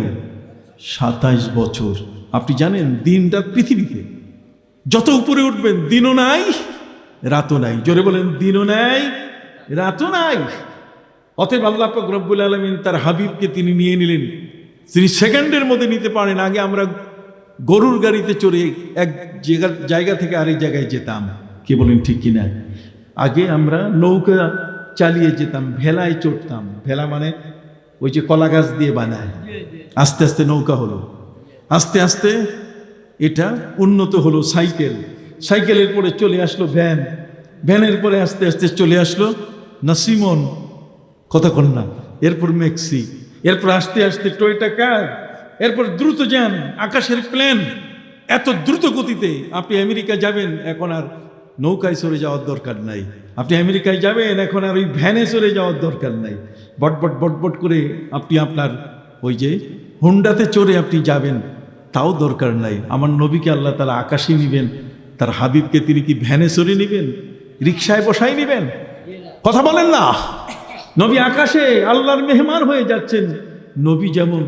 27 বছর। আপনি জানেন দিনটা পৃথিবীতে যত উপরে উঠবেন দিনও নাই রাতও নাই। জোরে বলেন, দিনও নাই রাতও নাই। অতএব আল্লাহ পাক রব্বুল আলামিন তার হাবিবকে তিনি নিয়ে নিলেন। তিনি সেকেন্ডের মধ্যে নিতে পারেন। আগে আমরা গরুর গাড়িতে চড়ে এক জায়গা থেকে আরেক জায়গায় যেতাম, কি বলেন ঠিক কিনা? আগে আমরা নৌকা চালিয়ে যেতাম, ভেলায় চড়তাম। ভেলা মানে ওই যে কলা গাছ দিয়ে বানায়, আস্তে আস্তে নৌকা হলো, আস্তে আস্তে এটা উন্নত হলো সাইকেল, সাইকেলের পরে চলে আসলো ভ্যান, ভ্যানের পরে আস্তে আস্তে চলে আসলো নাসিমন, কথা কন্যা, এরপর মেক্সি, এরপর আস্তে আস্তে টয়োটা কার, এরপর দ্রুত যান আকাশের প্লেন। এত দ্রুত গতিতে আপনি আমেরিকা যাবেন, এখন আর নৌকায় চড়ে যাওয়ার দরকার নাই। আপনি আমেরিকায় যাবেন, এখন আর ওই ভ্যানে চড়ে যাওয়ার দরকার নাই। বটবট বটবট করে আপনি আপনার ওই যে হুন্ডাতে চড়ে আপনি যাবেন, তাও দরকার নাই। আমার নবীকে আল্লাহ তাআলা আকাশে নিবেন, তার হাবিবকে তিনি কি ভ্যানে চড়ে নিবেন, রিকশায় বসাই নিবেন? কথা বলেন না। নবী আকাশে আল্লাহর মেহমান হয়ে যাচ্ছেন। নবী যেমন,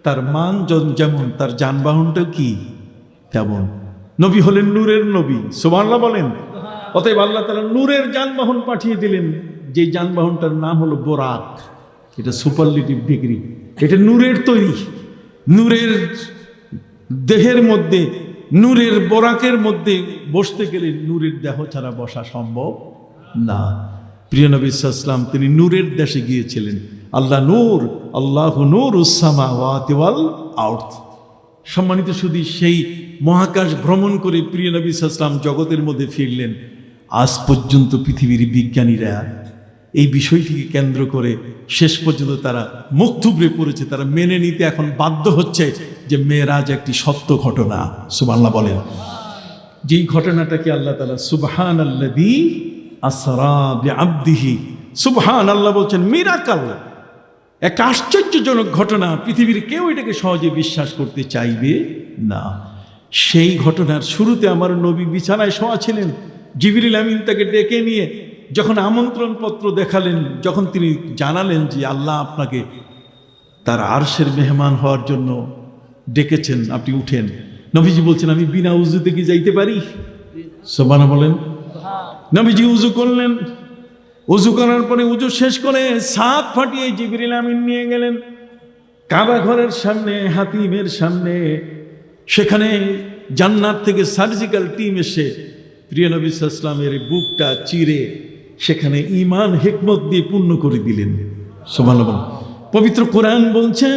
তার মান যেমন, তার যানবাহনটাও কি তেমন। নবী হলেন নূরের নবী, সুবহানাল্লাহ বলেন। অতএব আল্লাহ তাআলা নূরের যানবাহন পাঠিয়ে দিলেন, যে যানবাহনটার নাম হলো বোরাক। এটা সুপারলেটিভ ডিগ্রি, এটা নূরের তৈরি। নূরের দেহের মধ্যে, নূরের বোরাকের মধ্যে বসতে গেলে নূরের দেহ ছাড়া বসা সম্ভব না। প্রিয় নবী সাল্লাল্লাহু আলাইহি ওয়াসাল্লাম তিনি নূরের দেশে গিয়েছিলেন। আল্লাহ নূর, আল্লাহু নূরুস সামাওয়াতি ওয়াল আরদ। সম্মানিত সুধী, সেই মহাকাশ ভ্রমণ করে প্রিয় নবী সাল্লাল্লাহু আলাইহি ওয়াসাল্লাম জগতের মধ্যে ফিরলেন। আজ পর্যন্ত পৃথিবীর বিজ্ঞানীরা এই বিষয়টিকে কেন্দ্র করে শেষ পর্যন্ত তারা মুখ থুবড়ে পড়েছে, তারা মেনে নিতে এখন বাধ্য হচ্ছে যে মেরাজ একটি সত্য ঘটনা। সুবহানাল্লাহ বলেন। যেই ঘটনাটাকে আল্লাহ তাআলা সুবহানাল্লাযী আসরা বিআবদিহি, সুবহানাল্লাহ বলছেন, মিরাকল, একটা আশ্চর্যজনক ঘটনা। পৃথিবীর কেউ এটাকে সহজে বিশ্বাস করতে চাইবে না। সেই ঘটনার শুরুতে আমার নবী বিছানায় শোয়া ছিলেন। জিবরিল আমিন তাকে ডেকে নিয়ে যখন আমন্ত্রণ পত্র দেখালেন, যখন তিনি জানালেন যে আল্লাহ আপনাকে তার আরশের মেহমান হওয়ার জন্য ডেকেছেন, আপনি উঠেন। নবীজি বলছেন, আমি বিনা উযুতে কি যাইতে পারি? সুবহানাল্লাহ বলেন। নবীজি উযু করলেন, উযু করার পরে উযু শেষ করে ছাদ ফাটিয়ে জিবরিল আমিন নিয়ে গেলেন কাবা ঘরের সামনে, হাতিমের সামনে। সেখানে জান্নাত থেকে সার্জিক্যাল টিম এসে প্রিয় নবী সাল্লাল্লাহু আলাইহি ওয়াসাল্লামের বুকটা চিরে সেখানে ঈমান হিকমত দিয়ে পূর্ণ করে দিলেন। সুবহানাল্লাহ। পবিত্র কোরআন বলছে,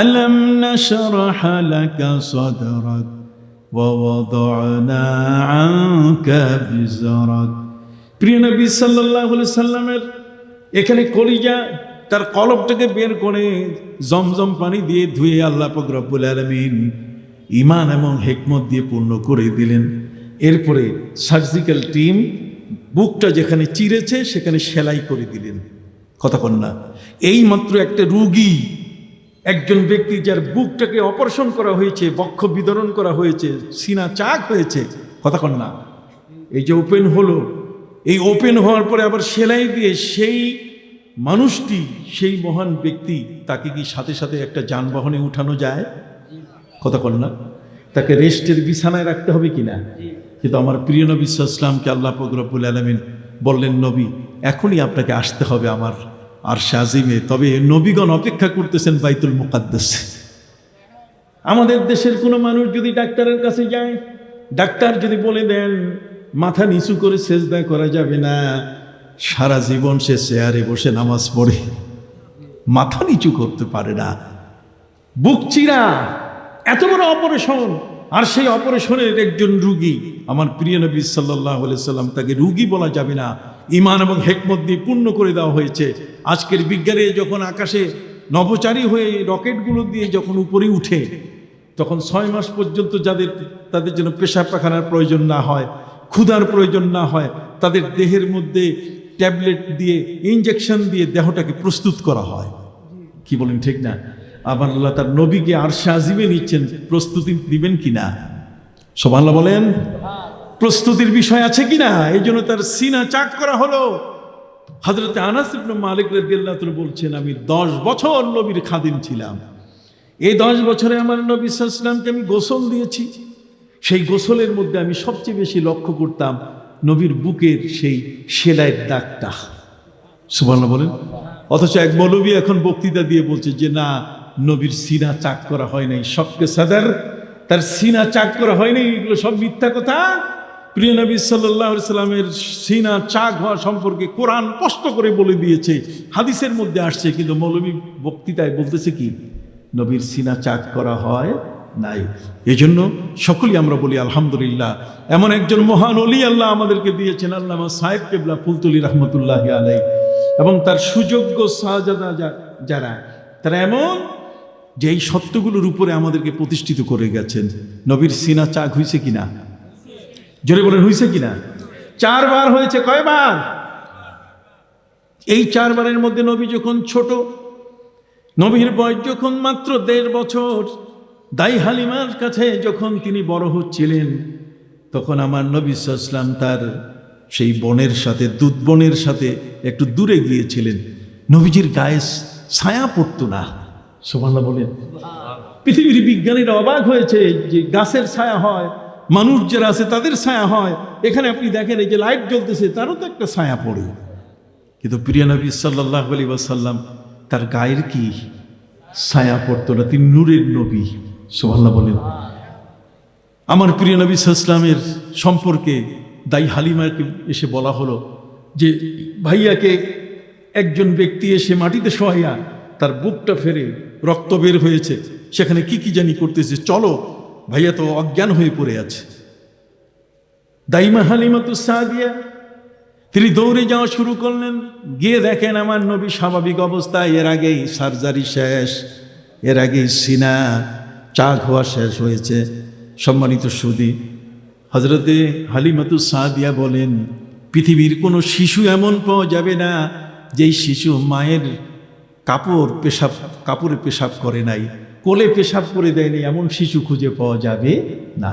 আলাম নাশরাহ লাকা সাদরাক ওয়া ওয়াদানা আনকা বিজরাক। প্রিয় নবী সাল্লাল্লাহু আলাইহি সাল্লামের এখানে কলিজা, তার কলবটাকে বের করে জমজম পানি দিয়ে ধুয়ে আল্লাহ পাক রব্বুল আলামিন ঈমান এবং হিকমত দিয়ে পূর্ণ করে দিলেন। এরপরে সার্জিক্যাল টিম বুকটা যেখানে চিরেছে সেখানে সেলাই করে দিলেন। কথা কন না। এই মাত্র একটা রোগী, একজন ব্যক্তি যার বুকটাকে অপারেশন করা হয়েছে, বক্ষ বিদরণ করা হয়েছে, সিনা চাক হয়েছে, কথা কন না, এই যে ওপেন হলো, এই ওপেন হওয়ার পরে আবার সেলাই দিয়ে সেই মানুষটি, সেই মহান ব্যক্তি, তাকে কি সাথে সাথে একটা যানবাহনে উঠানো যায়? কথা কন না। তাকে রেস্টের বিছানায় রাখতে হবে কিনা? কিন্তু আমার প্রিয় নবী সাল্লাল্লাহু আলাইহি ওয়াসাল্লামকে আল্লাহ পাক রব্বুল আলামিন বললেন, নবী এখনই আপনাকে আসতে হবে আমার আরশে আজিমে। তবে নবীগণ অপেক্ষা করতেছেন বাইতুল মুকাদ্দাসে। আমাদের দেশের কোনো মানুষ যদি ডাক্তারের কাছে যায়, ডাক্তার যদি বলে দেন মাথা নিচু করে সেজদা করা যাবে না, সারা জীবন সে চেয়ারে বসে নামাজ পড়ে, মাথা নিচু করতে পারে না। বুক চিরা, এত বড় অপারেশন, আর সেই অপারেশনের একজন রুগী, আমার প্রিয় নবী সাল্লাল্লাহু আলাইহি সাল্লাম, তাকে রুগী বলা যাবে না, ঈমান এবং হিকমত দিয়ে পূর্ণ করে দেওয়া হয়েছে। আজকের বিজ্ঞানী যখন আকাশে নভোচারী হয়ে রকেটগুলো দিয়ে যখন উপরে উঠে, তখন 6 মাস পর্যন্ত তাদের জন্য পেশাব পায়খানার প্রয়োজন না হয়, ক্ষুধার প্রয়োজন না হয়, তাদের দেহের মধ্যে ট্যাবলেট দিয়ে, ইনজেকশন দিয়ে দেহটাকে প্রস্তুত করা হয়। কি বলেন, ঠিক না? আবার আল্লাহ তার নবীকে আরশে আজিমে নিচ্ছেন, প্রস্তুতি দিবেন কিনা? সুবহানাল্লাহ বলেন। প্রস্তুতির বিষয় আছে কিনা? এই জন্য তার সিনা চাক করা হলো। হযরত আনাস ইবনে মালিক রাদিয়াল্লাহু তাআলা বলছেন, আমি 10 বছর নবীর খাদিম ছিলাম। এই 10 বছরে আমার নবী সাল্লাল্লাহু আলাইহি ওয়াসাল্লামকে আমি গোসল দিয়েছি। সেই গোসলের মধ্যে আমি সবচেয়ে বেশি লক্ষ্য করতাম নবীর বুকের সেই সেলাইয়ের দাগটা। সুবহানাল্লাহ বলেন। অথচ এক মৌলবী এখন বক্তৃতা দিয়ে বলছে যে না, নবীর সিনা চাক করা হয় নাই, শক্কে সাদার, তার সিনা চাক করা হয় নাই, এগুলো সব মিথ্যা কথা। প্রিয় নবী সাল্লাল্লাহু আলাইহি সাল্লামের সিনা চাক হওয়া সম্পর্কে কোরআন স্পষ্ট করে বলে দিয়েছে, হাদিসের মধ্যে আসছে, কিন্তু মৌলবী বক্তৃতায় বলতেছে কি, নবীর সিনা চাক করা হয় নাই। এই জন্য সকলেই আমরা বলি আলহামদুলিল্লাহ, এমন একজন মহান ওলি আল্লাহ আমাদেরকে দিয়েছেন, আল্লামা সাহেব কেবলা ফুলতুলি রহমতুল্লাহ আলাই, এবং তার সুযোগ্য শাহজাদা যারা, তারা এমন যে এই সত্যগুলোর উপরে আমাদেরকে প্রতিষ্ঠিত করে গেছেন। নবীর সিনা চাক হয়েছে কিনা, জোরে বলেন, হয়েছে কিনা? 4 বার হয়েছে। কয়বার? এই 4 বারের মধ্যে নবী যখন ছোট, নবীর বয়স যখন মাত্র 1.5 বছর, দাই হালিমার কাছে যখন তিনি বড় হচ্ছিলেন, তখন আমার নবী সাল্লাল্লাহু আলাইহি ওয়াসাল্লাম তার সেই বোনের সাথে, দুধ বোনের সাথে একটু দূরে গিয়েছিলেন। নবীজির গায়ে ছায়া পড়তো না। সুবহানাল্লাহ বলেন। পৃথিবীর বিজ্ঞানীরা অবাক হয়েছে যে গাছের ছায়া হয়, মানুষ যারা আছে তাদের ছায়া হয়, এখানে আপনি দেখেন এই যে লাইট জ্বলতেছে তারও তো একটা ছায়া পড়ে, কিন্তু প্রিয় নবী সাল্লাল্লাহু আলাইহি ওয়াসাল্লাম তার গায়ের কি ছায়া পড়তো না। তিনি নূরের নবী। সুবহানাল্লাহ বলেন। আমার প্রিয় নবী সাল্লাল্লাহু আলাইহি ওয়াসাল্লামের সম্পর্কে দাই হালিমাকে এসে বলা হলো যে ভাইয়াকে একজন ব্যক্তি এসে মাটিতে শোয়াইয়া তার বুকটা ফেরে রক্ত বের হয়েছে, সেখানে কি কি জানি করতেছে, চলো, ভাইয়া তো অজ্ঞান হয়ে পড়ে আছে। দাইমা হালিমাতুস সাদিয়া তিনি দৌড়ে যাওয়া শুরু করলেন, গিয়ে দেখেন আমার নবী স্বাভাবিক অবস্থায়, এর আগেই সার্জারি শেষ, এর আগেই সিনা চাক হওয়া শেষ হয়েছে। সম্মানিত সুধী, হযরতে হালিমাতুস সাদিয়া বলেন, পৃথিবীর কোনো শিশু এমন পাওয়া যাবে না যেই শিশু মায়ের কাপড়ে পেশাব করে নাই, কোলে পেশাব করে দেয়নি, এমন শিশু খুঁজে পাওয়া যাবে না।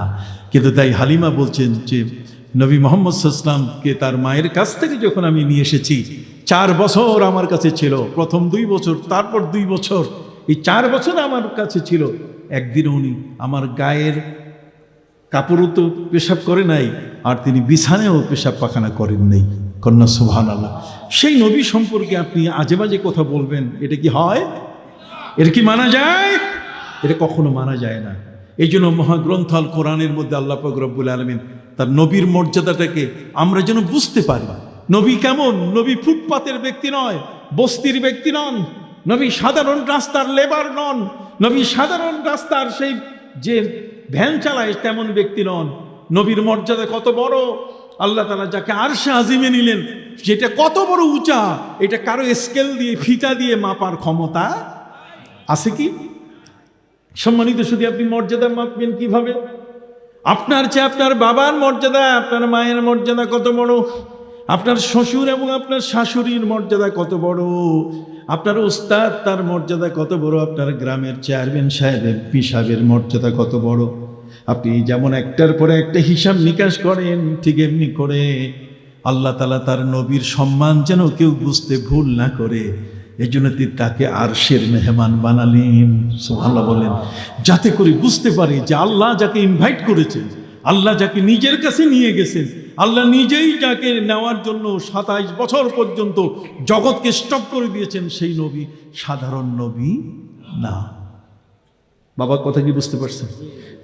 কিন্তু তাই হালিমা বলছেন যে নবী মুহাম্মদ সাল্লাল্লাহু আলাইহি ওয়াসাল্লামকে তার মায়ের কাছ থেকে যখন আমি নিয়ে এসেছি, 4 বছর আমার কাছে ছিল, প্রথম 2 বছর, তারপর 2 বছর, এই 4 বছর আমার কাছে ছিল। একদিন উনি আমার গায়ের কাপড়ও তো পেশাব করে নাই, আর তিনি বিছানায়ও পেশাব পাখানা করেন নাই। কন্যা সুবহানাল্লাহ। সেই নবী সম্পর্কে আপনি আজে বাজে কথা বলবেন, এটা কি হয়? এটা কি মানা যায়? এটা কখনো মানা যায় না। এই জন্য মহাগ্রন্থ আল কোরআনের মধ্যে আল্লাহ পাক রব্বুল আলামিন তার নবীর মর্যাদাটাকে আমরা যেন বুঝতে পারি। নবী কেমন? নবী ফুটপাতের ব্যক্তি নয়, বস্তির ব্যক্তি নন, নবী সাধারণ রাস্তার লেবার নন, নবী সাধারণ রাস্তার সেই যে ভ্যান চালায় তেমন ব্যক্তি নন। নবীর মর্যাদা কত বড়! আল্লাহ তাআলা যাকে আরশে আজিমে নিলেন, যেটা কত বড় উঁচা, এটা কারো স্কেল দিয়ে, ফিতা দিয়ে মাপার ক্ষমতা আছে কি? সম্মানিত শুধু আপনি মর্যাদা মাপবেন কিভাবে? আপনার চেয়ে আপনার বাবার মর্যাদা, আপনার মায়ের মর্যাদা কত বড়, আপনার শ্বশুর এবং আপনার শাশুড়ির মর্যাদা কত বড়, আপনার উস্তাদ তার মর্যাদা কত বড়, আপনার গ্রামের চেয়ারম্যান সাহেব, এমপি সাহেবের মর্যাদা কত বড়। আপনি যেমন একটার পরে একটা হিসাব নিকাশ করেন, ঠিক এমনি করে আল্লাহ তাআলা তার নবীর সম্মান যেন কেউ বুঝতে ভুল না করে, এই জন্য তিনি তাকে আরশের মেহমান বানালেন। সুবহানাল্লাহ বলেন। যাতে করে বুঝতে পারে যে আল্লাহ যাকে ইনভাইট করেছেন, আল্লাহ যাকে নিজের কাছে নিয়ে গেছেন, আল্লাহ নিজেই যাকে নেওয়ার জন্য 27 বছর পর্যন্ত জগৎকে স্টপ করে দিয়েছেন, সেই নবী সাধারণ নবী না। বাবা কথা কি বুঝতে পারছেন?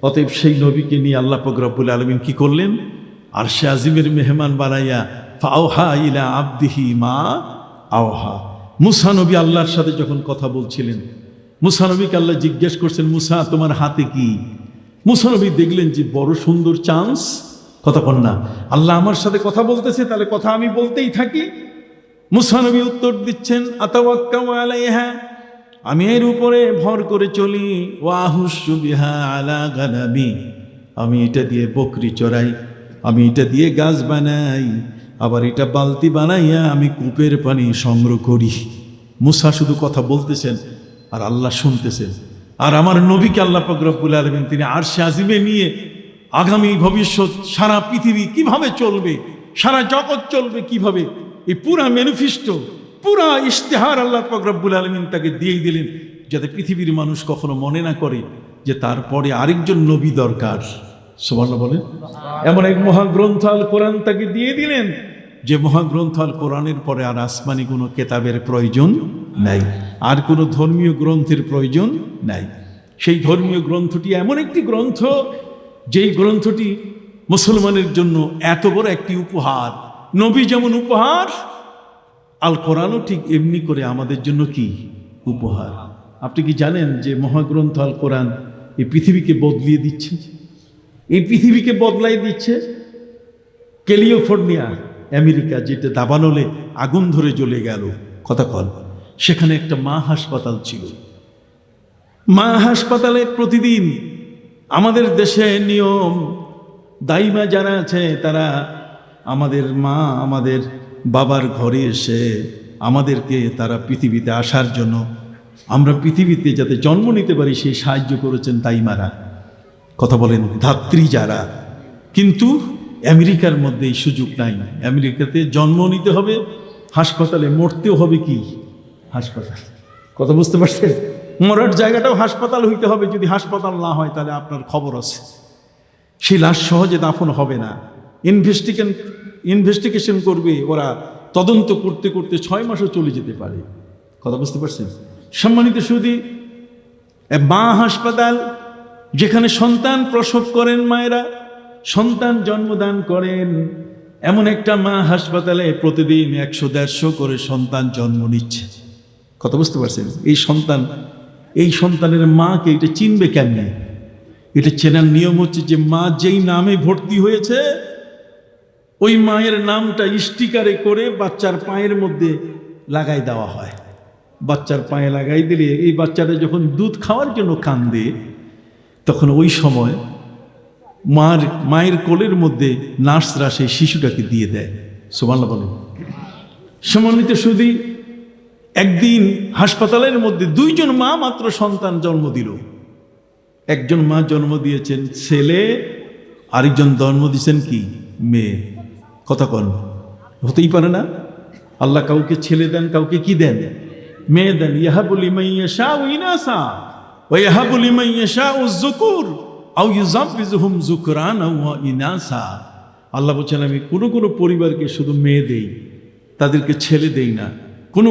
অতএব সেই নবীকে নিয়ে আল্লাহ পাক রব্বুল আলামিন কি করলেন? আরশে আজিমের মেহমান বানাইয়া ফাওহা ইলা আবদিহি মা আওহা। মুসা নবী আল্লাহর সাথে যখন কথা বলছিলেন, মুসা নবীকে আল্লাহ জিজ্ঞেস করছেন, মুসা তোমার হাতে কি? মুসা নবী দেখলেন যে বড় সুন্দর চান্স, কথা কন না, আল্লাহ আমার সাথে কথা বলতেছে, তাহলে কথা আমি বলতেই থাকি। মুসা নবী উত্তর দিচ্ছেন, আতাওয়াক্কাউ আলাইহা, আমি এর উপরে ভর করে চলি, ওয়াহুশু বিহা আলা গানামি, আমি এটা দিয়ে বকরি চড়াই, আমি এটা দিয়ে গাছ বানাই, আবার এটা বালতি বানাইয়া আমি কূপের পানি সংগ্রহ করি। মুসা শুধু কথা বলতেছেন আর আল্লাহ শুনতেছেন। আর আমার নবীকে আল্লাহ পাক রব্বুল আলামিন তিনি আরশে আজিমে নিয়ে আগামী ভবিষ্যৎ সারা পৃথিবী কিভাবে চলবে, সারা জগৎ চলবে কিভাবে, এই পুরা ম্যানিফেস্টো, পুরা ইশতেহার আল্লাহ পাক রব্বুল আলামিন তাকে দিয়ে দিলেন, যাতে পৃথিবীর মানুষ কখনো মনে না করে যে তারপরে আরেকজন নবী দরকার। সুবহানাল্লাহ বলেন। এমন এক মহাগ্রন্থ আল কোরআন তাকে দিয়ে দিলেন, যে মহাগ্রন্থ আল কোরআনের পরে আর আসমানি কোনো কেতাবের প্রয়োজন নাই, আর কোনো ধর্মীয় গ্রন্থের প্রয়োজন নাই। সেই ধর্মীয় গ্রন্থটি এমন একটি গ্রন্থ, যেই গ্রন্থটি মুসলমানের জন্য এত বড় একটি উপহার। নবী যেমন উপহার, আল কোরআনও ঠিক এমনি করে আমাদের জন্য কি উপহার। আপনি কি জানেন যে মহাগ্রন্থ আল কোরআন এই পৃথিবীকে বদলিয়ে দিচ্ছে? এই পৃথিবীকে বদলাই দিচ্ছে। ক্যালিফোর্নিয়া, আমেরিকা, যেটা দাবানলে আগুন ধরে জ্বলে গেল কতক্ষণ, সেখানে একটা মা হাসপাতাল ছিল। মা হাসপাতালে প্রতিদিন আমাদের দেশে নিয়ম, দাইমা যারা আছে তারা আমাদের মা, আমাদের বাবার ঘরে এসে আমাদেরকে তারা পৃথিবীতে আসার জন্য, আমরা পৃথিবীতে যাতে জন্ম নিতে পারি সেই সাহায্য করেছেন দাইমারা, কথা বলেন, ধাত্রী যারা। কিন্তু আমেরিকার মধ্যে এই সুযোগ নাই। আমেরিকাতে জন্ম নিতে হবে, হাসপাতালে মরতেও হবে কি হাসপাতাল। কথা বুঝতে পারছেন? মরার জায়গাটাও হাসপাতাল হইতে হবে। যদি হাসপাতাল না হয় তাহলে আপনার খবর আছে, সেই লাশ সহজে দাফন হবে না। ইনভেস্টিগেশন করবে ওরা, তদন্ত করতে করতে 6 মাসও চলে যেতে পারে। কথা বুঝতে পারছেন? সম্মানিত সুধী, মা হাসপাতাল যেখানে সন্তান প্রসব করেন মায়েরা, সন্তান জন্মদান করেন, এমন একটা মা হাসপাতালে প্রতিদিন 100-150 করে সন্তান জন্ম নিচ্ছে। কথা বুঝতে পারছেন? এই সন্তানের মাকে এটা চিনবে কেমনে? এটা চেনার নিয়ম হচ্ছে যে মা যেই নামে ভর্তি হয়েছে ওই মায়ের নামটা স্টিকারে করে বাচ্চার পায়ের মধ্যে লাগাই দেওয়া হয়। বাচ্চার পায়ে লাগাই দিলে এই বাচ্চাটা যখন দুধ খাওয়ার জন্য কান্দে, তখন ওই সময় মায়ের কোলের মধ্যে নার্সরা সেই শিশুটাকে দিয়ে দেয়। সুবহানাল্লাহ বলেন। সম্মানিত সুধী, একদিন হাসপাতালের মধ্যে 2 জন মা মাত্র সন্তান জন্ম দিল। একজন মা জন্ম দিয়েছেন ছেলে, আরেকজন জন্ম দিয়েছেন কি মেয়ে। কথা কন, হতেই পারে না। আল্লাহ কাউকে ছেলে দেন, কাউকে কি দেন? মেয়ে দেন। ইয়াহাবু লিমান ইয়াশাউ ইনাসা ওয়া ইয়াহাবু লিমান ইয়াশাউ যুকুর আও ইউযাব্বিজুহুম যুকরানা ওয়া ইনাসা। আল্লাহ বলেন, আমি কোনো পরিবারকে শুধু মেয়ে দেই, তাদেরকে ছেলে দেই না।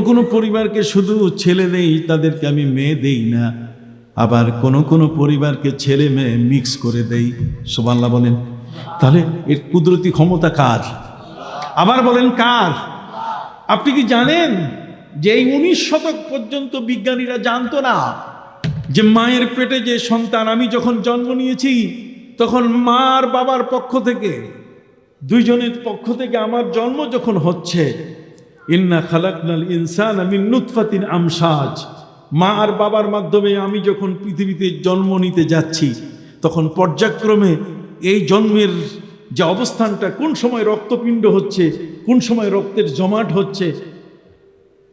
কোনো পরিবারকে শুধু ছেলে দেই, তাদেরকে আমি মেয়ে দেই না। আবার কোনো পরিবারকে ছেলে মেয়ে মিক্স করে দেই। সুবহানাল্লাহ বলেন। তাহলে এর কুদরতি ক্ষমতা কার? আবার বলেন কার? আপনি কি জানেন যে এই 19 শতক পর্যন্ত বিজ্ঞানীরা জানতো না যে মায়ের পেটে যে সন্তান, আমি যখন জন্ম নিয়েছি তখন মা আর বাবার পক্ষ থেকে, 2 জনের পক্ষ থেকে আমার জন্ম যখন হচ্ছে, ইন্না খালাকনাল ইনসানা মিন নুতফাতিন আমসাজ, মা আর বাবার মাধ্যমে আমি যখন পৃথিবীতে জন্ম নিতে যাচ্ছি, তখন পর্যায়ক্রমে এই জন্মের যে অবস্থানটা, কোন সময় রক্তপিণ্ড হচ্ছে, কোন সময় রক্তের জমাট হচ্ছে,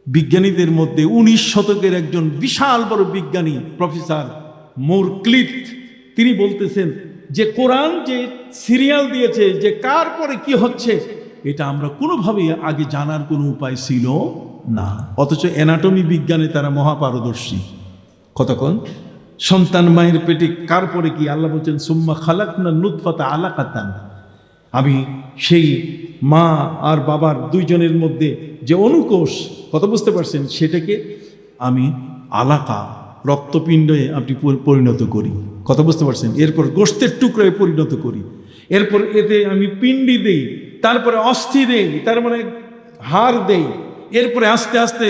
বিজ্ঞানীদের মধ্যে 19 শতকের একজন বিশাল বড় বিজ্ঞানী প্রফেসর মোরক্লিত, তিনি বলতেছেন যে কোরআন যে সিরিয়াল দিয়েছে যে কার পরে কি হচ্ছে, এটা আমরা কোনোভাবেই আগে জানার কোনো উপায় ছিল না। অথচ অ্যানাটমি বিজ্ঞানে তারা মহাপারদর্শী। কতক্ষণ সন্তান মায়ের পেটে কার পরে কি, আল্লাহ বলছেন সুম্মা খালাকনা নুতফাতা আলাকাতান, আমি সেই মা আর বাবার 2 জনের মধ্যে যে অনুকোষ, কথা বুঝতে পারছেন, সেটাকে আমি আলাকা, রক্তপিণ্ডে আপনি পরিণত করি। কথা বুঝতে পারছেন? এরপর গোশতের টুকরায় পরিণত করি, এরপর এতে আমি পিণ্ডি দেই, তারপরে অস্থি দেই, তার মানে হাড় দেই, এরপরে আস্তে আস্তে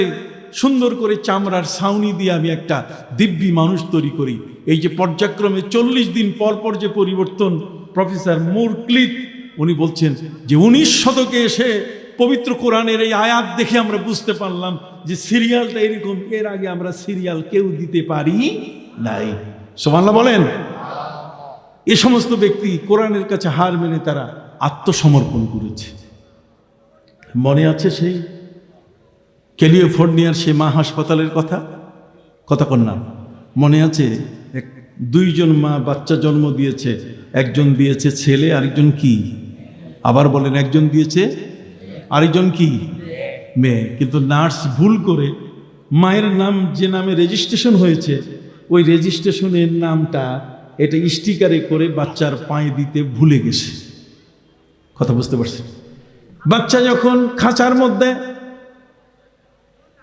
সুন্দর করে চামড়ার ছাউনি দিয়ে আমি একটা দিব্যি মানুষ তৈরি করি। এই যে পর্যায়ক্রমে 40 দিন পর পর যে পরিবর্তন, প্রফেসর মোরক্লিত উনি বলছেন যে 19 শতকে এসে পবিত্র কোরআনের এই আয়াত দেখে আমরা বুঝতে পারলাম যে সিরিয়ালটা এরকম, এর আগে আমরা সিরিয়াল কেউ দিতে পারি নাই। সুবহানাল্লাহ বলেন। এ সমস্ত ব্যক্তি কোরআনের কাছে হার মেনে তারা আত্মসমর্পণ করেছে। মনে আছে সেই ক্যালিফোর্নিয়ার সে মা হাসপাতালের কথা? কতক্ষণ না মনে আছে? 2 জন মা বাচ্চা জন্ম দিয়েছে, একজন দিয়েছে ছেলে, আরেকজন কি? আবার বলেন, একজন দিয়েছে, আরেকজন কি? মেয়ে। কিন্তু নার্স ভুল করে মায়ের নাম যে নামে রেজিস্ট্রেশন হয়েছে, ওই রেজিস্ট্রেশনের নামটা এটা স্টিকারে করে বাচ্চার পায়ে দিতে ভুলে গেছে। কথা বুঝতে পারছেন? বাচ্চা যখন খাঁচার মধ্যে,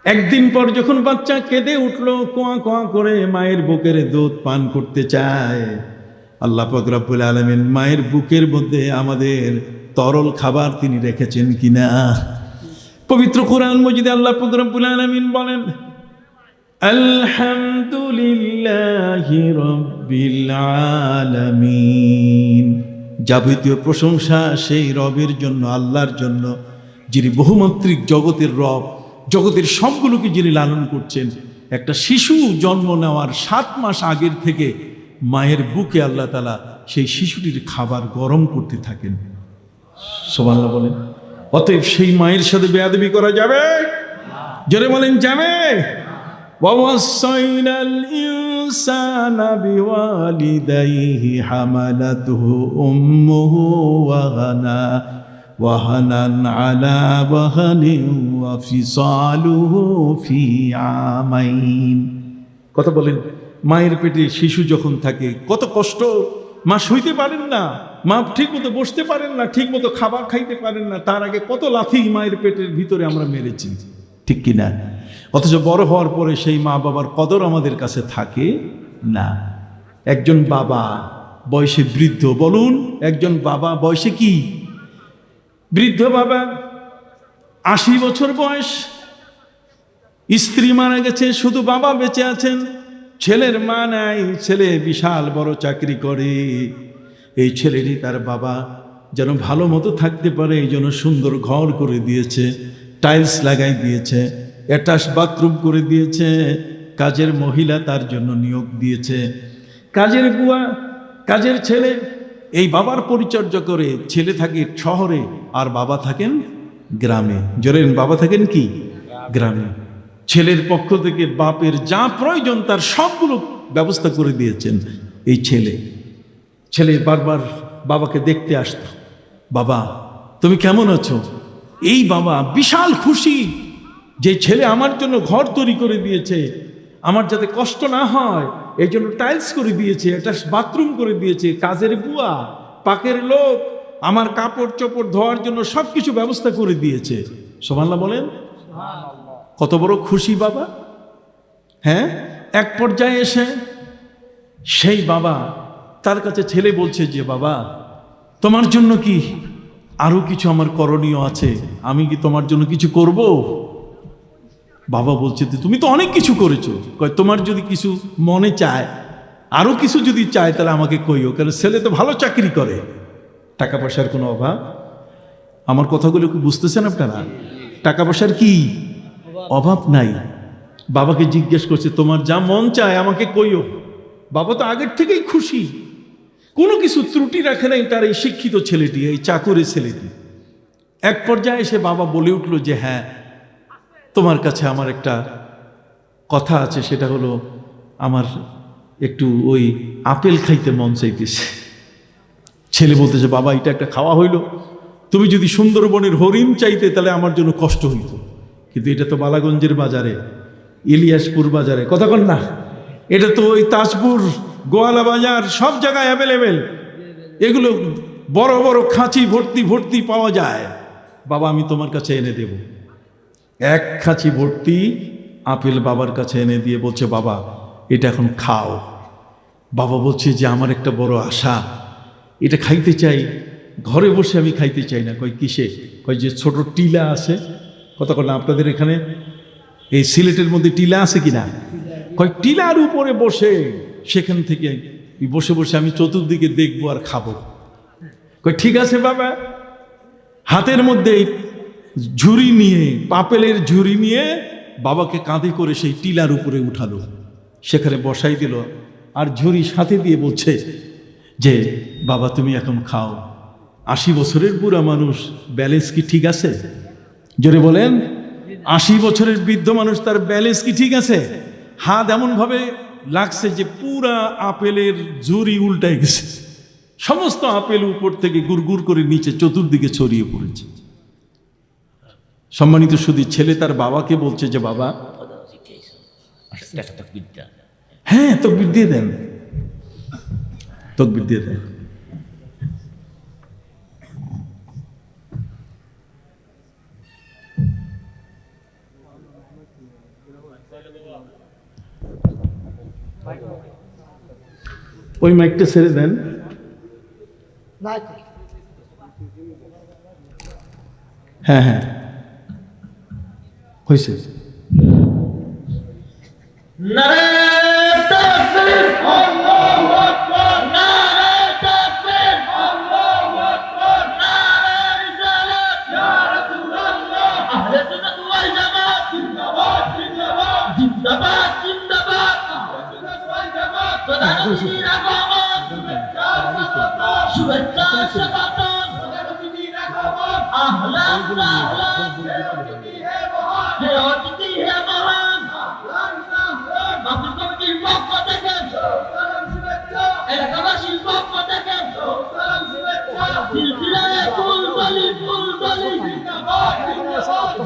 একদিন পর যখন বাচ্চা কেঁদে উঠলো, কোয়া কোয়া করে মায়ের বুকের দুধ পান করতে চায়, আল্লাহ পাক রব্বুল আলামিন মায়ের বুকের মধ্যে আমাদের তরল খাবার তিনি রেখেছেন কিনা? পবিত্র কোরআন মজিদে আল্লাহ পাক রব্বুল আলামিন বলেন, আলহামদুলিল্লাহি রাব্বিল আলামিন। যাবতীয় প্রশংসা সেই রবের জন্য, আল্লাহর জন্য, যিনি বহুমাত্রিক জগতের রব, জগতের সবগুলোকে যিনি লালন করছেন। একটা শিশু জন্ম নেওয়ার 7 মাস আগের থেকে মায়ের বুকে আল্লাহ তাআলা সেই শিশুটির খাবার গরম করতে থাকেন। সুবহানাল্লাহ বলেন। অতএব সেই মায়ের সাথে বেয়াদবি করা যাবে? জোরে বলেন, যাবে? وَوَصَّيْنَا الْإِنسَانَ بِوَالِدَيْهِ حَمَلَتْهُ أُمُّهُ وَهَنًا عَلَى وَهْنٍ وَفِصَالُهُ فِي عَامَيْنِ। কথা বলেন, মায়ের পেটে শিশু যখন থাকে কত কষ্ট। মা সইতে পারেন না, মা ঠিক মতো বসতে পারেন না, ঠিক মতো খাবার খাইতে পারেন না। তার আগে কত লাথি মায়ের পেটের ভিতরে আমরা মেরেছি, ঠিক কিনা? অথচ বড় হওয়ার পরে সেই মা বাবার কদর আমাদের কাছে থাকে না। একজন বাবা বয়সে বৃদ্ধ, বলুন, একজন বাবা বয়সে কি বৃদ্ধ? বাবা 80 বছর বয়স, স্ত্রী মারা গেছে, শুধু বাবা বেঁচে আছেন। ছেলের মা নাই, ছেলে বিশাল বড় চাকরি করে। এই ছেলেটি তার বাবা যেন ভালো মতো থাকতে পারে এই জন্য সুন্দর ঘর করে দিয়েছে, টাইলস লাগাই দিয়েছে, অ্যাটাচ বাথরুম করে দিয়েছে, কাজের মহিলা তার জন্য নিয়োগ দিয়েছে, কাজের বুয়া, কাজের ছেলে এই বাবার পরিচর্যা করে। ছেলে থাকে শহরে আর বাবা থাকেন গ্রামে। জোরেন, বাবা থাকেন কি? গ্রামে। ছেলের পক্ষ থেকে বাপের যা প্রয়োজন তার সবগুলো ব্যবস্থা করে দিয়েছেন এই ছেলে। ছেলে বারবার বাবাকে দেখতে আসতো, বাবা তুমি কেমন আছো? এই বাবা বিশাল খুশি যে ছেলে আমার জন্য ঘর তৈরি করে দিয়েছে, আমার যাতে কষ্ট না হয় এই জন্য টাইলস করে দিয়েছে, একটা বাথরুম করে দিয়েছে, কাজের বুয়া, পাকের লোক, আমার কাপড় চোপড় ধোয়ার জন্য সবকিছু ব্যবস্থা করে দিয়েছে। সুবহানাল্লাহ বলেন। কত বড় খুশি বাবা। হ্যাঁ, এক পর্যায়ে এসে সেই বাবা তার কাছে ছেলে বলছে যে বাবা তোমার জন্য কি আরো কিছু আমার করণীয় আছে, আমি কি তোমার জন্য কিছু করব? বাবা বলছে তুমি তো অনেক কিছু করেছো, কয় তোমার যদি কিছু মনে চায়, আরো কিছু যদি চায় তাহলে আমাকে কইও, কারণ ছেলে তো ভালো চাকরি করে, টাকা পয়সার কোনো অভাব। আমার কথাগুলো কি বুঝতেছেন আপনারা? টাকা পয়সার কি অভাব নাই। বাবাকে জিজ্ঞেস করছে তোমার যা মন চায় আমাকে কইও। বাবা তো আগের থেকেই খুশি, কোনো কিছু ত্রুটি রাখে নাই তার এই শিক্ষিত ছেলেটি, এই চাকরি ছেলেটি। এক পর্যায়ে এসে বাবা বলে উঠলো যে হ্যাঁ তোমার কাছে আমার একটা কথা আছে, সেটা হলো আমার একটু ওই আপেল খাইতে মন চাইতেছে। ছেলে বলতেছে বাবা এটা একটা খাওয়া হইল, তুমি যদি সুন্দরবনের হরিণ চাইতে তাহলে আমার জন্য কষ্ট হইতো, কিন্তু এটা তো বালাগঞ্জের বাজারে, ইলিয়াসপুর বাজারে, কথা কন না, এটা তো ওই তাজপুর, গোয়ালা বাজার, সব জায়গায় অ্যাভেলেবেল, এগুলো বড় বড় খাঁচি ভর্তি ভর্তি পাওয়া যায়। বাবা আমি তোমার কাছে এনে দেব। এক খাঁচি ভর্তি আপেল বাবার কাছে এনে দিয়ে বলছে বাবা এটা এখন খাও। বাবা বলছে যে আমার একটা বড় আশা, এটা খাইতে চাই, ঘরে বসে আমি খাইতে চাই না। কয় কিসে? কয় যে ছোট টিলা আছে, কথা কন না আপনাদের এখানে এই সিলেটের মধ্যে টিলা আছে কিনা? কয় টিলার উপরে বসে সেখান থেকে বসে বসে আমি চতুর্দিকে দেখবো আর খাবো। কয় ঠিক আছে বাবা। হাতের মধ্যে ঝুড়ি নিয়ে, আপেলের ঝুড়ি নিয়ে বাবাকে কাঁধে করে সেই টিলার উপরে উঠালো, সেখানে বসাই দিল, আর ঝুড়ি সাথে দিয়ে বলছে যে বাবা তুমি এখন খাও। 80 বছরের বুড়া মানুষ, ব্যালেন্স কি ঠিক আছে? জোরে বলেন। 80 বছরের বৃদ্ধ মানুষ, তার ব্যালেন্স কি ঠিক আছে? হাত এমন ভাবে লাগছে যে পুরা আপেলের ঝুড়ি উল্টাই গেছে, সমস্ত আপেল উপর থেকে গুড়গুড় করে নিচে চতুর্দিকে ছড়িয়ে পড়েছে। সম্মানিত শুধু ছেলে তার বাবাকে বলছে যে বাবা, হ্যাঁ তকবীর দিয়ে দেন, তকবীর দিয়ে দেন। ওই মাইকটা ছেড়ে দেন। হ্যাঁ হ্যাঁ হয়েছে। নারে তাকবীর, আল্লাহু আকবার, নারে তাকবীর, আল্লাহু আকবার, নারে রিসালাত, ইয়া রাসূলুল্লাহ, আহলে সুন্নাত ওয়াল জামাত জিন্দাবাদ জিন্দাবাদ জিন্দাবাদ জিন্দাবাদ, আহলে সুন্নাত ওয়াল জামাত প্রধানমন্ত্রীর আগমন, শুভেচ্ছা স্বাগতম, প্রধানমন্ত্রীর আগমন, আহলান আহলান, অতিথি হে মহান, মাহফিল কমিটির পক্ষ থেকে এলাকাবাসীর পক্ষ থেকে সিলসিলায়ে ফুলতলি ফুলতলি জিন্দাবাদ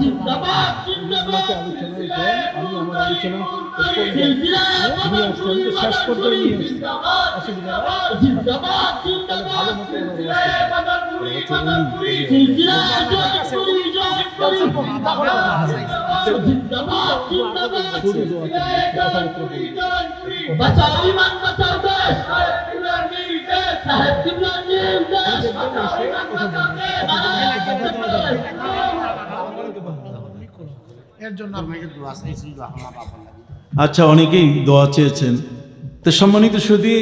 জিন্দাবাদ জিন্দাবাদ জিন্দাবাদ, সিলসিলায়ে ফুলতলি শেষ পর্যন্ত জিন্দাবাদ জিন্দাবাদ জিন্দাবাদ জিন্দাবাদ, সিলসিলায়ে বদরপুরি বদরপুরি, সিলসিলায়ে জয়পুরি জয়পুরি জিন্দাবাদ জিন্দাবাদ জিন্দাবাদ, সিলসিলায়ে জয়পুরি জয়পুরি, বাঁচাও ঈমান বাঁচাও দেশ, সাহেব কিবলার নির্দেশ, সাহেব কিবলার নির্দেশ, বাঁচাও ঈমান বাঁচাও দেশ, এর জন্য আপনাকে দোয়া চাইছেন, দোয়া আমার বাবার লাগে। আচ্ছা, অনেকেই দোয়া চেয়েছেন। তো সম্মানিত সুধী,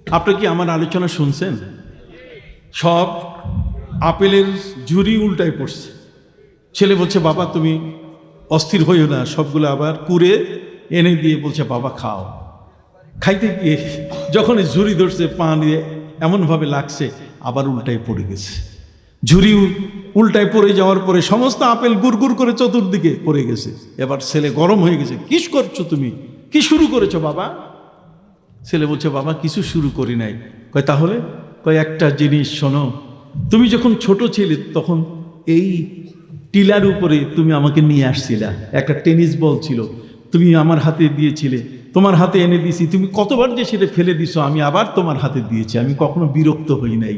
আপনি কি আমার আলোচনা শুনছেন? সব আপেলের ঝুরি উল্টায় পড়ছে। ছেলে বলছে, বাবা তুমি অস্থির হইও না, সবগুলো আবার কুড়ে এনে দিয়ে বলছে, বাবা খাও। খাইতে গিয়ে যখন এই ঝুরি ধরছে, পা দিয়ে এমনভাবে লাগছে, আবার উল্টায় পড়ে গেছে। ঝুরি উল্টায় পড়ে যাওয়ার পরে সমস্ত আপেল গুড় করে চতুর্দিকে পড়ে গেছে। এবার ছেলে গরম হয়ে গেছে, কি করছো তুমি, কি শুরু করেছো বাবা? ছেলে বলছে, বাবা কিছু শুরু করি নাই। কয় তাহলে? কয় একটা জিনিস শোনো, তুমি যখন ছোট ছিলে তখন এই টিলার উপরে তুমি আমাকে নিয়ে আসছিলা, একটা টেনিস বল ছিল, তুমি আমার হাতে দিয়েছিলে, তোমার হাতে এনে দিয়েছি, তুমি কতবার যে সেটা ফেলে দিছো, আমি আবার তোমার হাতে দিয়েছি, আমি কখনো বিরক্ত হই নাই।